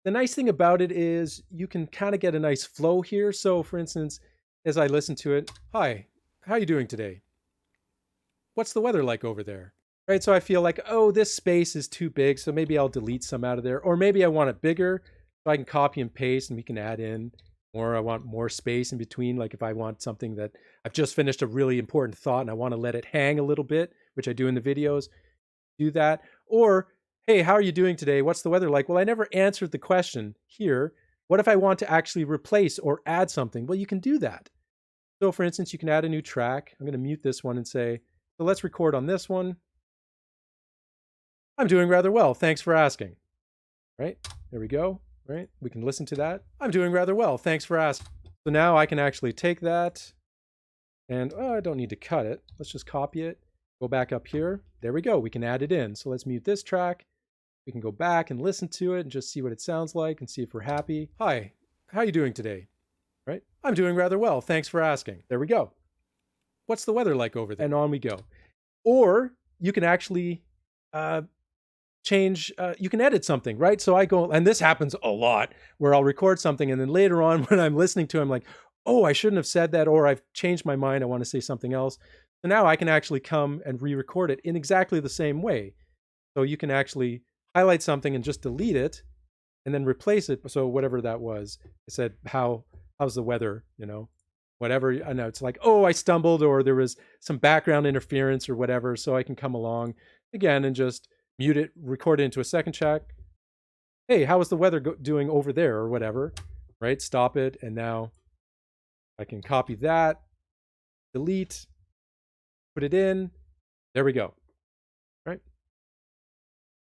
the nice thing about it is you can kind of get a nice flow here. So for instance, as I listen to it, hi, how are you doing today? What's the weather like over there? Right? So I feel like, oh, this space is too big. So maybe I'll delete some out of there. Or maybe I want it bigger. So I can copy and paste and we can add in. Or I want more space in between. Like if I want something that I've just finished a really important thought and I want to let it hang a little bit, which I do in the videos, do that. Or, hey, how are you doing today? What's the weather like? Well, I never answered the question here. What if I want to actually replace or add something? Well, you can do that. So for instance, you can add a new track. I'm going to mute this one and say, so let's record on this one. I'm doing rather well. Thanks for asking. Right? There we go. Right? We can listen to that. I'm doing rather well. Thanks for asking. So now I can actually take that and I don't need to cut it. Let's just copy it. Go back up here. There we go. We can add it in. So let's mute this track. We can go back and listen to it and just see what it sounds like and see if we're happy. Hi, how are you doing today? Right? I'm doing rather well. Thanks for asking. There we go. What's the weather like over there? And on we go. Or you can actually change, you can edit something, right? So I go, and this happens a lot, where I'll record something and then later on when I'm listening to it, I'm like, oh, I shouldn't have said that, or I've changed my mind, I want to say something else. So now I can actually come and re-record it in exactly the same way. So you can actually highlight something and just delete it and then replace it. So whatever that was, it said, how's the weather, whatever. I know it's like, oh, I stumbled or there was some background interference or whatever. So I can come along again and just mute it, record it into a second track. Hey, how is the weather doing over there or whatever, right? Stop it. And now I can copy that, delete, put it in. There we go. Right?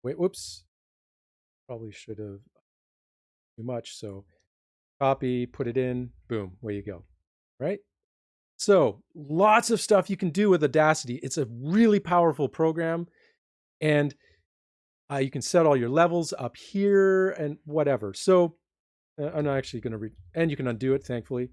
Wait, whoops. Probably should have too much. So copy, put it in, boom, away you go. Right? So lots of stuff you can do with Audacity. It's a really powerful program, and you can set all your levels up here and whatever. So I'm actually going to and you can undo it, thankfully.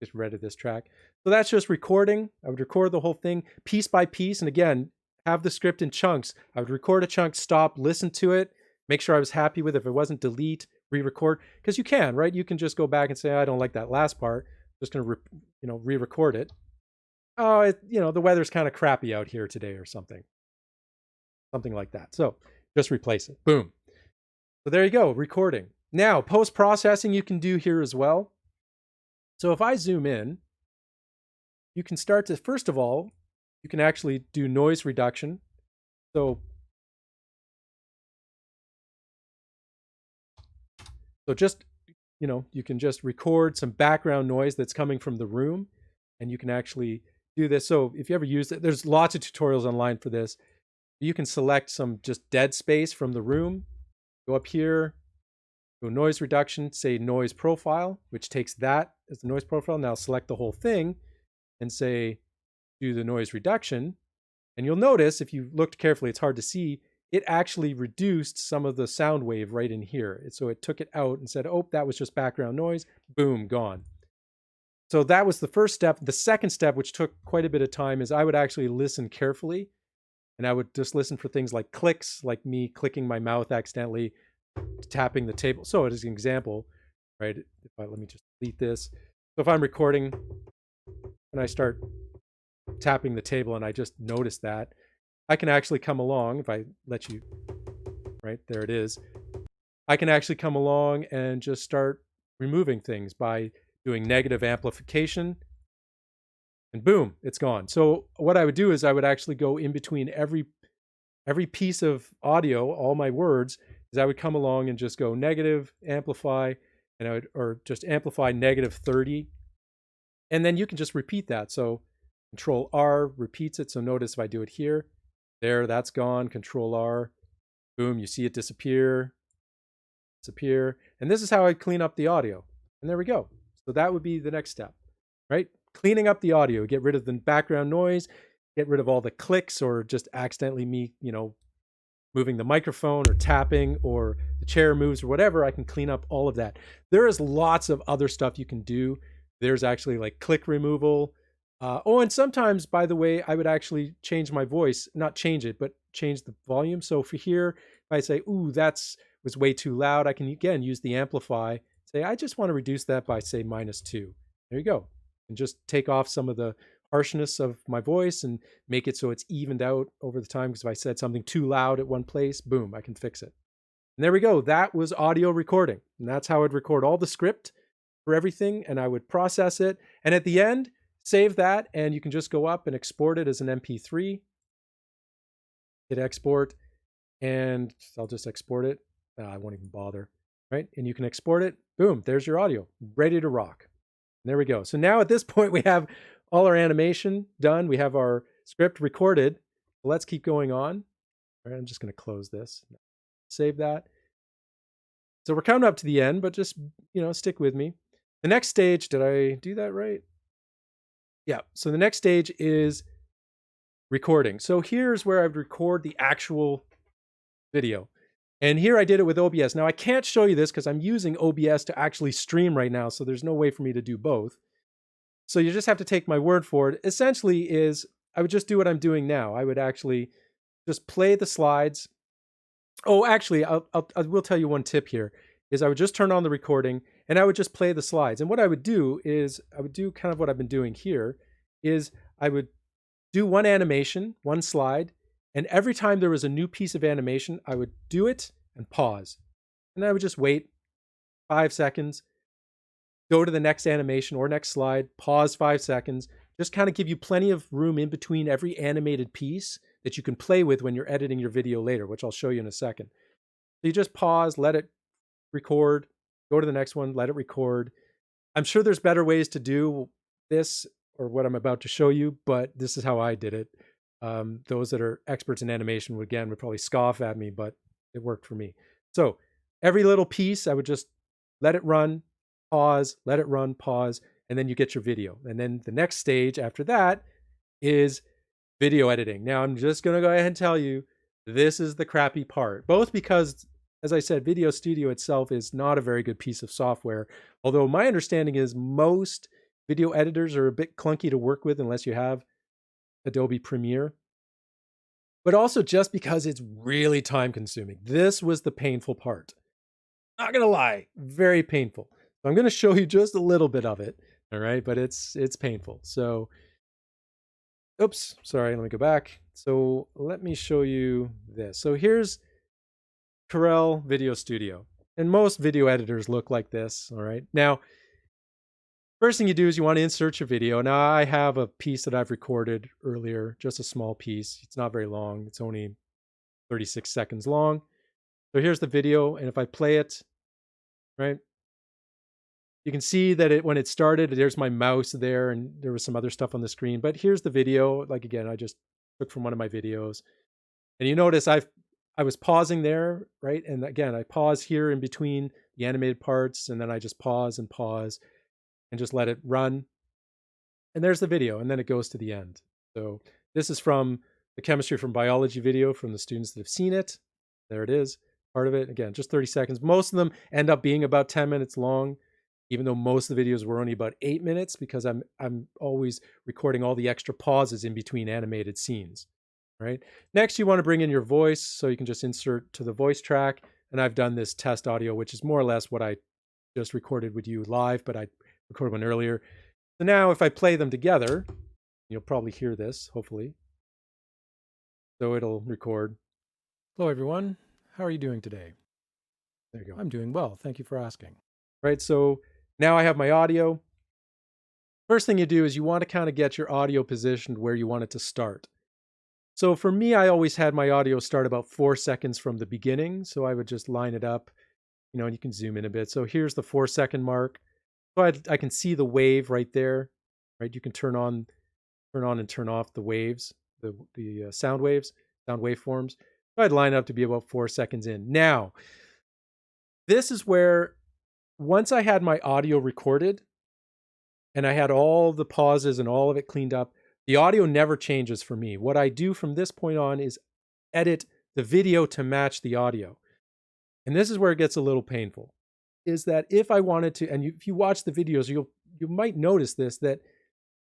Just read this track. So that's just recording. I would record the whole thing piece by piece. And again, have the script in chunks. I would record a chunk, stop, listen to it, make sure I was happy with it. If it wasn't, delete, re-record. Because you can, right? You can just go back and say, I don't like that last part. Just going to re-record it. Oh, the weather's kind of crappy out here today or something like that. So just replace it. Boom. So there you go, recording. Now, post-processing you can do here as well. So if I zoom in, you can start to, first of all, you can actually do noise reduction. So just, you can just record some background noise that's coming from the room, and you can actually do this. So if you ever use it, there's lots of tutorials online for this. You can select some just dead space from the room, go up here, go noise reduction, say noise profile, which takes that as the noise profile. Now select the whole thing and say, do the noise reduction. And you'll notice, if you looked carefully, it's hard to see, it actually reduced some of the sound wave right in here. So it took it out and said, oh, that was just background noise. Boom, gone. So that was the first step. The second step, which took quite a bit of time, is I would actually listen carefully. And I would just listen for things like clicks, like me clicking my mouth accidentally, tapping the table. So as an example, right? Let me just delete this. So if I'm recording and I start tapping the table and I just notice that, I can actually come along, if I let you, right, there it is. I can actually come along and just start removing things by doing negative amplification, and boom, it's gone. So what I would do is I would actually go in between every piece of audio, all my words, is I would come along and just go negative, amplify, and or just amplify -30. And then you can just repeat that. So Control R repeats it. So notice if I do it here, there, that's gone. Control R, boom, you see it disappear. And this is how I clean up the audio. And there we go. So that would be the next step, right? Cleaning up the audio, get rid of the background noise, get rid of all the clicks or just accidentally me, moving the microphone or tapping or the chair moves or whatever. I can clean up all of that. There is lots of other stuff you can do. There's actually like click removal. And sometimes, by the way, I would actually change my voice, not change it, but change the volume. So for here, if I say, ooh, was way too loud, I can again use the amplify, say, I just want to reduce that by say -2. There you go. And just take off some of the harshness of my voice and make it so it's evened out over the time. Because if I said something too loud at one place, boom, I can fix it. And there we go. That was audio recording. And that's how I'd record all the script for everything. And I would process it. And at the end, save that. And you can just go up and export it as an MP3. Hit export. And I'll just export it. I won't even bother. Right? And you can export it. Boom, there's your audio. Ready to rock. And there we go. So now at this point, we have all our animation done. We have our script recorded. Let's keep going on. All right, I'm just going to close this. Save that. So we're coming up to the end, but just, stick with me. The next stage, did I do that right? Yeah. So the next stage is recording. So here's where I would record the actual video. And here I did it with OBS. Now I can't show you this because I'm using OBS to actually stream right now. So there's no way for me to do both. So you just have to take my word for it. Essentially is I would just do what I'm doing now. I would actually just play the slides. Oh, actually, I will tell you one tip here is I would just turn on the recording and I would just play the slides. And what I would do is I would do kind of what I've been doing here is I would do one animation, one slide, and every time there was a new piece of animation, I would do it and pause. And I would just wait 5 seconds, go to the next animation or next slide, pause 5 seconds, just kind of give you plenty of room in between every animated piece that you can play with when you're editing your video later, which I'll show you in a second. So you just pause, let it record, go to the next one, let it record. I'm sure there's better ways to do this or what I'm about to show you, but this is how I did it. Those that are experts in animation would probably scoff at me, but It worked for me. So every little piece, I would just let it run, pause, let it run, pause, and then you get your video. And then the next stage after that is video editing. Now, I'm just going to go ahead and tell you, this is the crappy part, both because, as I said, Video Studio itself is not a very good piece of software. Although my understanding is most video editors are a bit clunky to work with unless you have Adobe Premiere. But also just because it's really time consuming. This was the painful part. Not going to lie, very painful. So I'm going to show you just a little bit of it. All right, but it's painful. So oops, sorry, let me go back. So let me show you this. So here's Corel Video Studio. And most video editors look like this, all right? Now, first thing you do is you want to insert your video. Now, I have a piece that I've recorded earlier, just a small piece. It's not very long. It's only 36 seconds long. So here's the video, and if I play it, right, you can see that when it started, there's my mouse there, and there was some other stuff on the screen. But here's the video. Like, again, I just took from one of my videos. And you notice I was pausing there, right? And again, I pause here in between the animated parts, and then I just pause and just let it run. And there's the video, and then it goes to the end. So this is from the Chemistry from Biology video from the students that have seen it. There it is, part of it. Again, just 30 seconds. Most of them end up being about 10 minutes long, even though most of the videos were only about 8 minutes, because I'm always recording all the extra pauses in between animated scenes, right? Next, you want to bring in your voice, so you can just insert to the voice track. And I've done this test audio, which is more or less what I just recorded with you live, but I recorded one earlier. So now if I play them together, you'll probably hear this, hopefully. So it'll record. Hello, everyone. How are you doing today? There you go. I'm doing well. Thank you for asking. Right, so now I have my audio. First thing you do is you want to kind of get your audio positioned where you want it to start. So for me, I always had my audio start about 4 seconds from the beginning. So I would just line it up, and you can zoom in a bit. So here's the 4-second mark. So I can see the wave right there, right? You can turn on and turn off the waves, the sound waves, sound waveforms. So I'd line up to be about 4 seconds in. Now, this is where once I had my audio recorded and I had all the pauses and all of it cleaned up, the audio never changes for me. What I do from this point on is edit the video to match the audio. And this is where it gets a little painful, is that if I wanted to, and if you watch the videos, you might notice this, that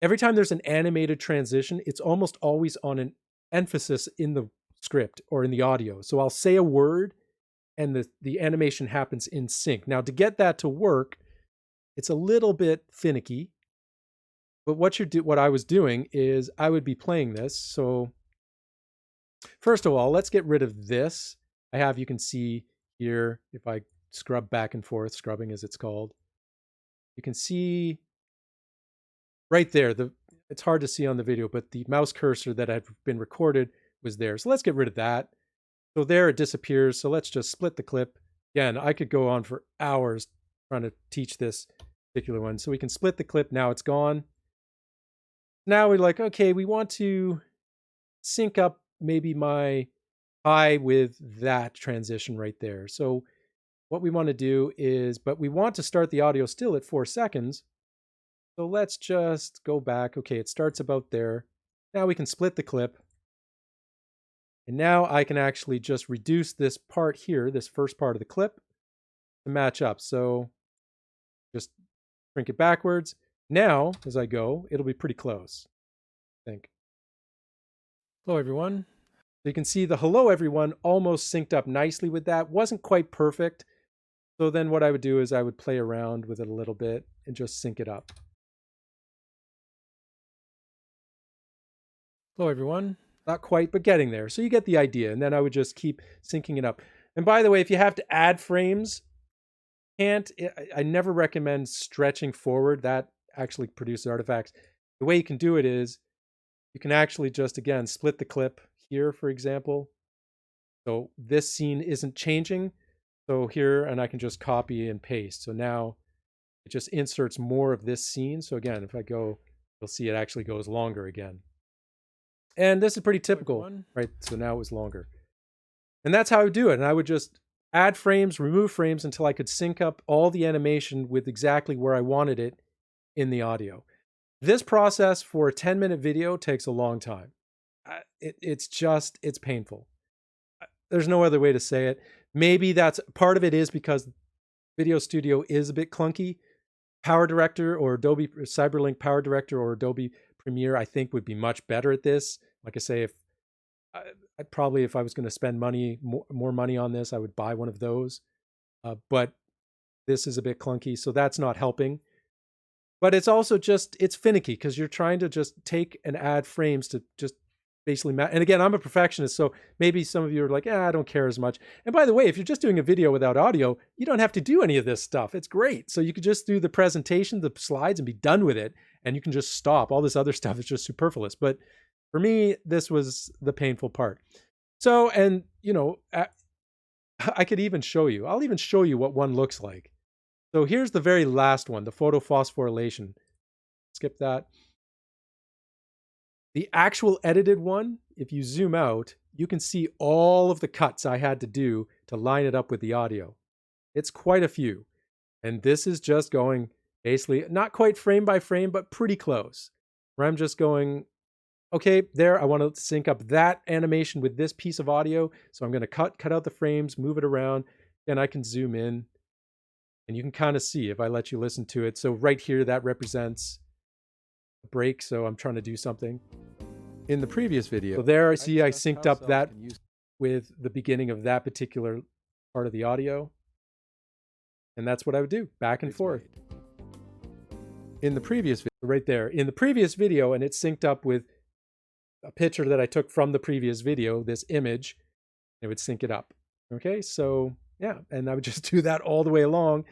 every time there's an animated transition, it's almost always on an emphasis in the script or in the audio. So I'll say a word and the animation happens in sync. Now, to get that to work, it's a little bit finicky. But what I was doing is I would be playing this. So first of all, let's get rid of this. You can see here, if I scrub back and forth, scrubbing as it's called, you can see right there, it's hard to see on the video, but the mouse cursor that had been recorded was there. So let's get rid of that. So there it disappears. So let's just split the clip. Again, I could go on for hours trying to teach this particular one. So we can split the clip. Now it's gone. Now we're like, okay, we want to sync up maybe my high with that transition right there. So what we want to do is, but we want to start the audio still at 4 seconds. So let's just go back. Okay, it starts about there. Now we can split the clip. And now I can actually just reduce this part here, this first part of the clip, to match up. So just shrink it backwards. Now, as I go, it'll be pretty close, I think. Hello, everyone. So you can see the hello, everyone almost synced up nicely with that. Wasn't quite perfect. So then what I would do is I would play around with it a little bit and just sync it up. Hello, everyone. Not quite, but getting there. So you get the idea. And then I would just keep syncing it up. And by the way, if you have to add frames, I never recommend stretching forward. That actually produces artifacts. The way you can do it is you can actually just, again, split the clip here, for example. So this scene isn't changing. So here, and I can just copy and paste. So now it just inserts more of this scene. So again, if I go, you'll see it actually goes longer again. And this is pretty typical, right? So now it was longer. And that's how I would do it. And I would just add frames, remove frames until I could sync up all the animation with exactly where I wanted it in the audio. This process for a 10-minute video takes a long time. It's painful. There's no other way to say it. Maybe that's part of it is because Video Studio is a bit clunky. Power Director or Adobe Cyberlink Power Director or Adobe Premiere, I think, would be much better at this. Like I say, if I'd probably, if I was going to spend more money on this, I would buy one of those. But this is a bit clunky, so that's not helping. But it's also just, it's finicky because you're trying to just take and add frames to just basically and again, I'm a perfectionist, so maybe some of you are like, I don't care as much. And by the way, if you're just doing a video without audio, you don't have to do any of this stuff. It's great. So you could just do the presentation, the slides, and be done with it, and you can just stop. All this other stuff is just superfluous. But for me, this was the painful part. So, and you know, I could even show you. I'll even show you what one looks like. So here's the very last one, the photophosphorylation. Skip that. The actual edited one, if you zoom out, you can see all of the cuts I had to do to line it up with the audio. It's quite a few. And this is just going basically not quite frame by frame, but pretty close. Where I'm just going, okay, there, I want to sync up that animation with this piece of audio. So I'm going to cut out the frames, move it around, and I can zoom in. And you can kind of see if I let you listen to it. So right here, that represents a break. So I'm trying to do something. In the previous video, so there I see I synced up that with the beginning of that particular part of the audio. And that's what I would do, back and forth. In the previous video, right there, in the previous video, and it's synced up with a picture that I took from the previous video, this image, it would sync it up. Okay, so yeah, and I would just do that all the way along.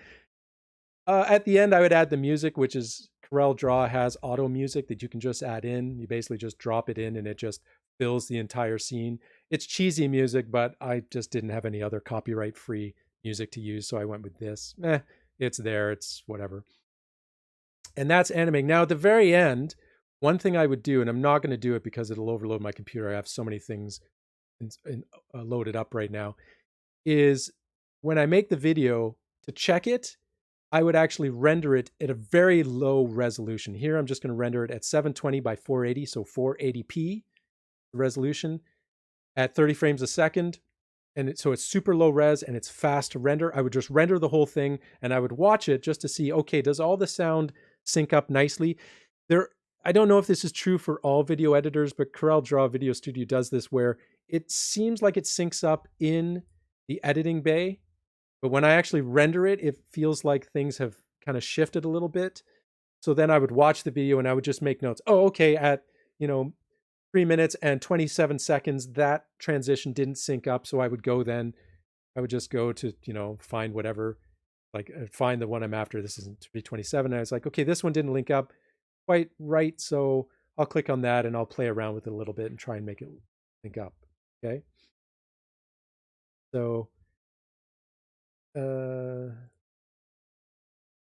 At the end, I would add the music, which is CorelDRAW has auto music that you can just add in. You basically just drop it in and it just fills the entire scene. It's cheesy music, but I just didn't have any other copyright-free music to use, so I went with this. It's there, it's whatever. And that's animating. Now, at the very end, one thing I would do, and I'm not going to do it because it'll overload my computer. I have so many things loaded up right now, is when I make the video, to check it, I would actually render it at a very low resolution. Here, I'm just going to render it at 720 by 480, so 480p resolution at 30 frames a second. And so it's super low res and it's fast to render. I would just render the whole thing and I would watch it just to see, okay, does all the sound sync up nicely? I don't know if this is true for all video editors, but CorelDRAW Video Studio does this where it seems like it syncs up in the editing bay. But when I actually render it, it feels like things have kind of shifted a little bit. So then I would watch the video and I would just make notes. Oh, okay, at 3 minutes and 27 seconds, that transition didn't sync up. So I would just go to, find whatever, like find the one I'm after. This is in 327. And I was like, okay, this one didn't link up quite right. So I'll click on that and I'll play around with it a little bit and try and make it link up. Okay. So all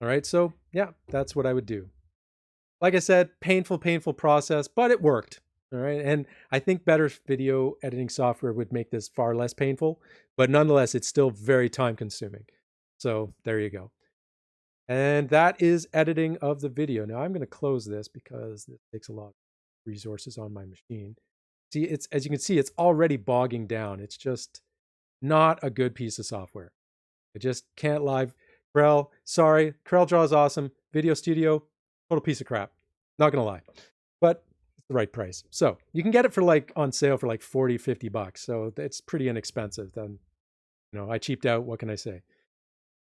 right, so yeah, that's what I would do. Like I said, painful process, but it worked. All right, and I think better video editing software would make this far less painful, but nonetheless, it's still very time consuming. So there you go. And that is editing of the video. Now I'm going to close this because it takes a lot of resources on my machine. See, as you can see, it's already bogging down. It's just not a good piece of software. I just can't live. Sorry, CorelDRAW is awesome. Video Studio, total piece of crap. Not gonna lie, but it's the right price. So you can get it for on sale for like 40, 50 bucks. So it's pretty inexpensive. Then, I cheaped out. What can I say?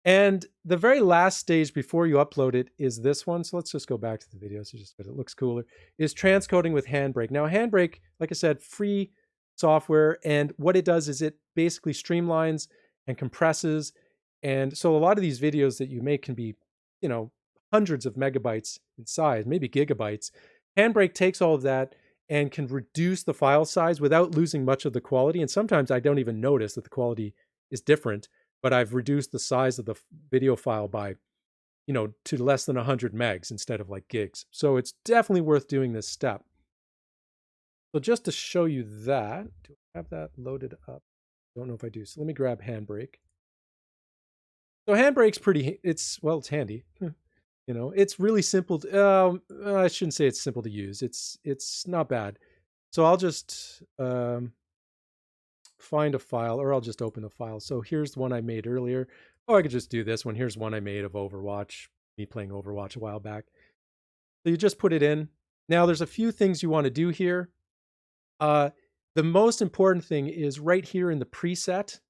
And the very last stage before you upload it is this one. So let's just go back to the video. So just because it looks cooler, is transcoding with Handbrake. Now, Handbrake, like I said, free software. And what it does is it basically streamlines and compresses. And so a lot of these videos that you make can be, hundreds of megabytes in size, maybe gigabytes. Handbrake takes all of that and can reduce the file size without losing much of the quality. And sometimes I don't even notice that the quality is different, but I've reduced the size of the video file by, to less than 100 megs instead of like gigs. So it's definitely worth doing this step. So just to show you that, do I have that loaded up? Don't know if I do. So let me grab Handbrake. So Handbrake's it's handy. You know, it's really simple. I shouldn't say it's simple to use. It's not bad. So I'll just find a file, or I'll just open the file. So here's the one I made earlier. Oh, I could just do this one. Here's one I made of Overwatch, me playing Overwatch a while back. So you just put it in. Now there's a few things you want to do here. The most important thing is right here in the preset.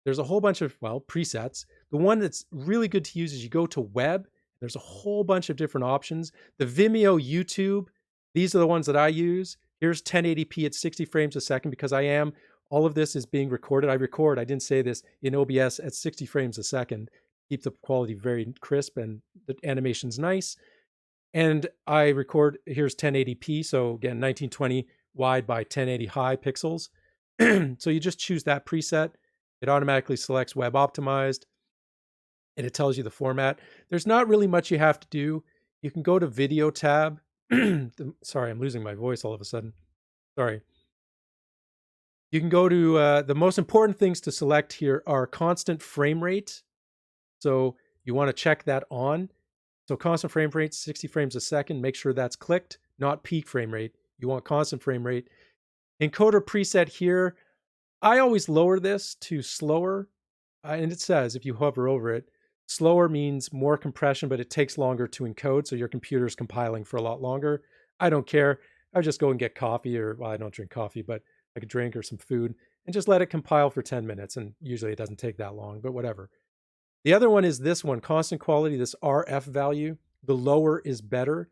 There's a whole bunch of, presets. The one that's really good to use is you go to web. There's a whole bunch of different options. The Vimeo, YouTube, these are the ones that I use. Here's 1080p at 60 frames a second because all of this is being recorded. I didn't say this, in OBS at 60 frames a second. Keep the quality very crisp and the animation's nice. And I record, here's 1080p. So again, 1920 wide by 1080 high pixels. So you just choose that preset. It automatically selects web optimized and it tells you the format. There's not really much you have to do. You can go to video tab. Sorry, I'm losing my voice all of a sudden. Sorry. You can go to the most important things to select here are constant frame rate. So you want to check that on. So constant frame rate, 60 frames a second. Make sure that's clicked, not peak frame rate. You want constant frame rate. Encoder preset here, I always lower this to slower. And it says, if you hover over it, slower means more compression, but it takes longer to encode. So your computer's compiling for a lot longer. I don't care. I just go and get coffee I don't drink coffee, but like a drink or some food and just let it compile for 10 minutes. And usually it doesn't take that long, but whatever. The other one is this one, constant quality, this RF value. The lower is better.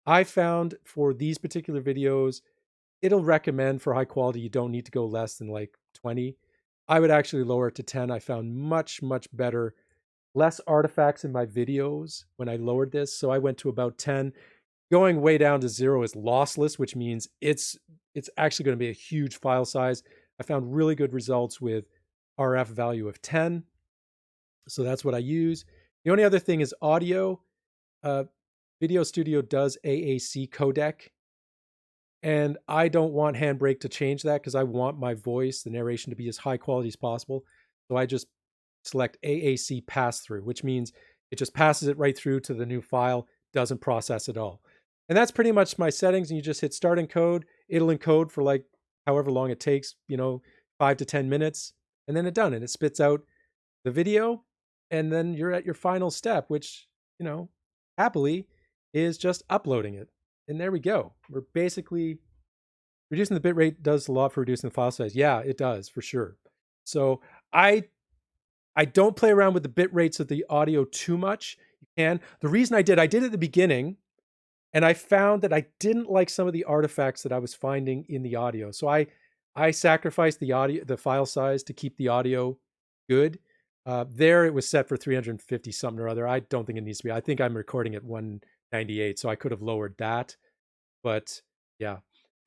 I found for these particular videos, it'll recommend for high quality, you don't need to go less than like 20. I would actually lower it to 10. I found much, much better, less artifacts in my videos when I lowered this. So I went to about 10. Going way down to 0 is lossless, which means it's actually going to be a huge file size. I found really good results with RF value of 10. So that's what I use. The only other thing is audio. Video Studio does AAC codec. And I don't want Handbrake to change that because I want my voice, the narration, to be as high quality as possible. So I just select AAC pass-through, which means it just passes it right through to the new file, doesn't process at all. And that's pretty much my settings. And you just hit start encode. It'll encode for like however long it takes, 5 to 10 minutes, and then it's done. And it spits out the video. And then you're at your final step, which, happily is just uploading it. And there we go. We're basically reducing the bitrate does a lot for reducing the file size. Yeah, it does for sure. So I don't play around with the bit rates of the audio too much. You can. The reason I did at the beginning, and I found that I didn't like some of the artifacts that I was finding in the audio. So I sacrificed the file size to keep the audio good. There it was set for 350 something or other. I don't think it needs to be. I think I'm recording at 198, so I could have lowered that. But yeah.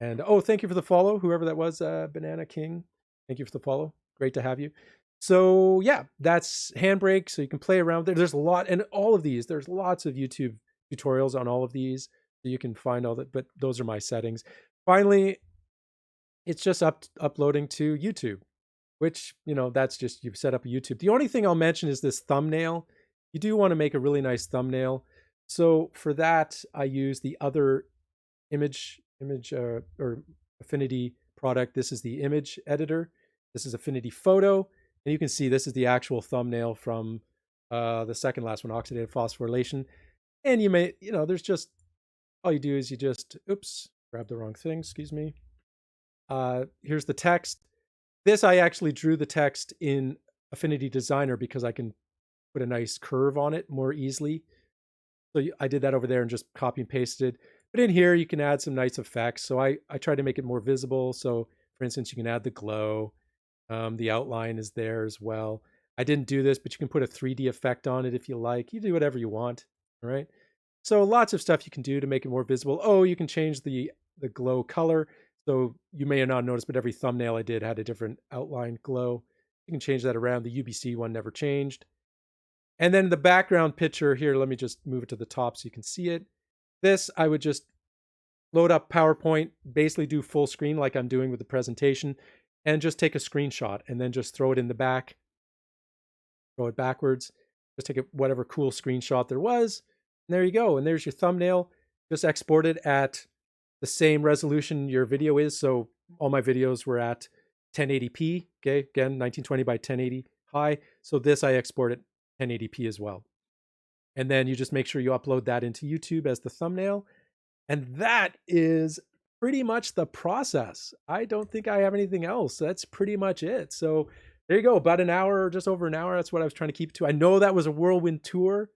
And thank you for the follow, whoever that was, Banana King. Thank you for the follow. Great to have you. So yeah, that's Handbrake. So you can play around there. There's a lot, and all of these, there's lots of YouTube tutorials on all of these. So you can find all that, but those are my settings. Finally, it's just uploading to YouTube, which, that's just, you've set up a YouTube. The only thing I'll mention is this thumbnail. You do want to make a really nice thumbnail. So for that, I use the other image or Affinity product. This is the image editor. This is Affinity Photo. And you can see this is the actual thumbnail from the second last one, oxidative phosphorylation. And you may, there's just, all you do is you just, oops, grab the wrong thing, excuse me. Here's the text. This, I actually drew the text in Affinity Designer because I can put a nice curve on it more easily. So I did that over there and just copy and pasted. But in here, you can add some nice effects. So I try to make it more visible. So for instance, you can add the glow. The outline is there as well. I didn't do this, but you can put a 3D effect on it if you like. You do whatever you want, all right? So lots of stuff you can do to make it more visible. Oh, you can change the glow color. So you may have not noticed, but every thumbnail I did had a different outline glow. You can change that around. The UBC one never changed. And then the background picture here, let me just move it to the top so you can see it. This, I would just load up PowerPoint, basically do full screen like I'm doing with the presentation. and just take a screenshot and then just throw it in the back, throw it backwards, just take whatever cool screenshot there was. And there you go. And there's your thumbnail. Just export it at the same resolution your video is. So all my videos were at 1080p. Okay, again, 1920 by 1080 high. So this I export at 1080p as well. And then you just make sure you upload that into YouTube as the thumbnail. And that is pretty much the process. I don't think I have anything else. That's pretty much it. So there you go, about an hour or just over an hour. That's what I was trying to keep to. I know that was a whirlwind tour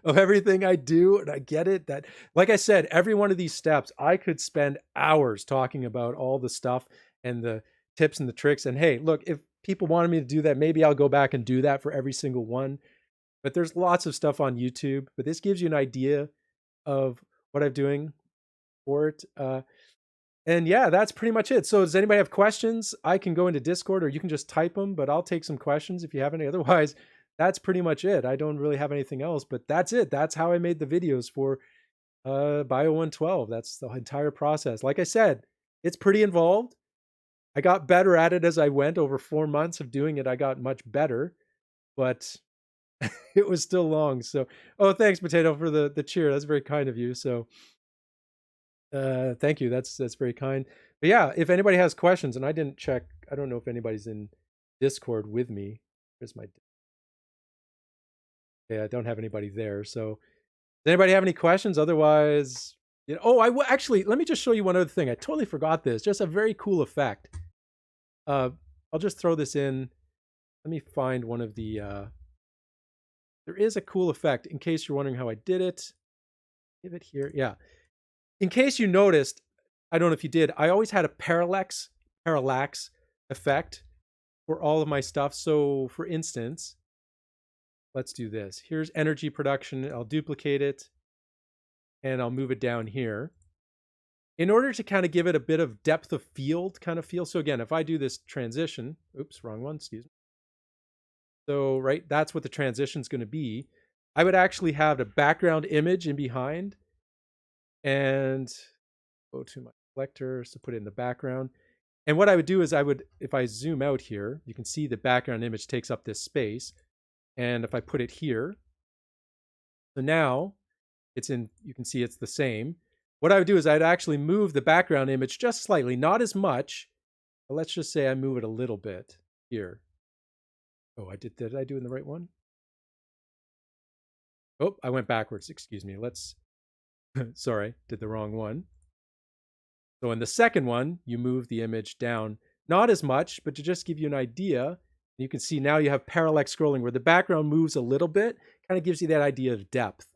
of everything I do, and I get it. That, like I said, every one of these steps, I could spend hours talking about all the stuff and the tips and the tricks. And hey, look, if people wanted me to do that, maybe I'll go back and do that for every single one. But there's lots of stuff on YouTube. But this gives you an idea of what I'm doing for it. And yeah, that's pretty much it. So does anybody have questions? I can go into Discord or you can just type them, but I'll take some questions if you have any. Otherwise, that's pretty much it. I don't really have anything else, but that's it. That's how I made the videos for Biol 112. That's the entire process. Like I said, it's pretty involved. I got better at it as I went. Over 4 months of doing it, I got much better, but it was still long. So, oh, thanks, Potato, for the cheer. That's very kind of you. So thank you. That's very kind. But yeah, if anybody has questions, and I didn't check, I don't know if anybody's in Discord with me. Where's my? Yeah, I don't have anybody there. So, does anybody have any questions? Otherwise, you know. Oh, actually, let me just show you one other thing. I totally forgot this. Just a very cool effect. I'll just throw this in. Let me find one of the. There is a cool effect. In case you're wondering how I did it, give it here. Yeah. In case you noticed, I don't know if you did, I always had a parallax effect for all of my stuff. So for instance, let's do this. Here's energy production. I'll duplicate it and I'll move it down here in order to kind of give it a bit of depth of field kind of feel. So again, if I do this transition, oops, wrong one, excuse me. So, right, that's what the transition is going to be. I would actually have the background image in behind and go to my selectors to put it in the background. And what I would do is if I zoom out here, you can see the background image takes up this space. And if I put it here, so now you can see it's the same. What I would do is I'd actually move the background image just slightly, not as much, but let's just say I move it a little bit here. Oh, did I do it in the right one? Oh, I went backwards, excuse me. Sorry, did the wrong one. So in the second one, you move the image down, not as much, but to just give you an idea, you can see now you have parallax scrolling where the background moves a little bit, kind of gives you that idea of depth.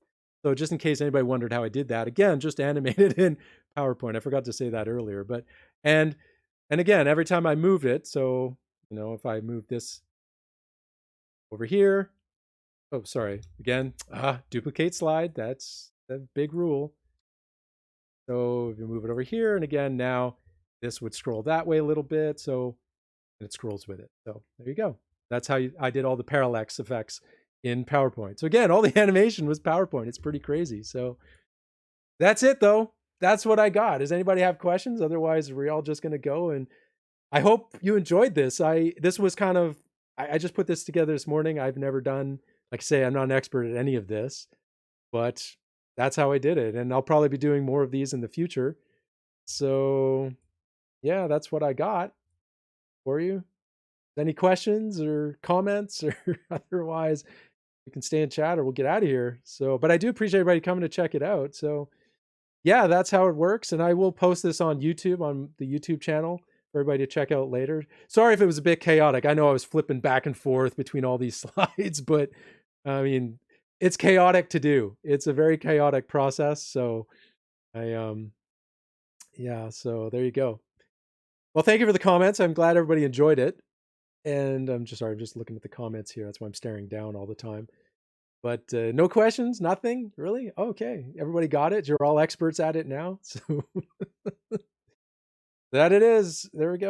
So just in case anybody wondered how I did that, again, just animated in PowerPoint. I forgot to say that earlier, but, and again, every time I moved it, so, you know, if I move this over here, oh, sorry, again, duplicate slide, that's the big rule. So if you move it over here, and again, now this would scroll that way a little bit. So it scrolls with it. So there you go. That's how I did all the parallax effects in PowerPoint. So again, all the animation was PowerPoint. It's pretty crazy. So that's it though. That's what I got. Does anybody have questions? Otherwise, we're all just going to go. And I hope you enjoyed this. This was kind of, I just put this together this morning. I've never done, like I say, I'm not an expert at any of this, but that's how I did it. And I'll probably be doing more of these in the future. So yeah, that's what I got for you. Any questions or comments or otherwise, we can stay in chat or we'll get out of here. So, but I do appreciate everybody coming to check it out. So yeah, that's how it works. And I will post this on YouTube, on the YouTube channel for everybody to check out later. Sorry if it was a bit chaotic. I know I was flipping back and forth between all these slides, but I mean, it's chaotic to do. It's a very chaotic process. So yeah, so there you go. Well, thank you for the comments. I'm glad everybody enjoyed it. And I'm just looking at the comments here. That's why I'm staring down all the time. But no questions, nothing really. Okay, everybody got it. You're all experts at it now. So that it is. There we go.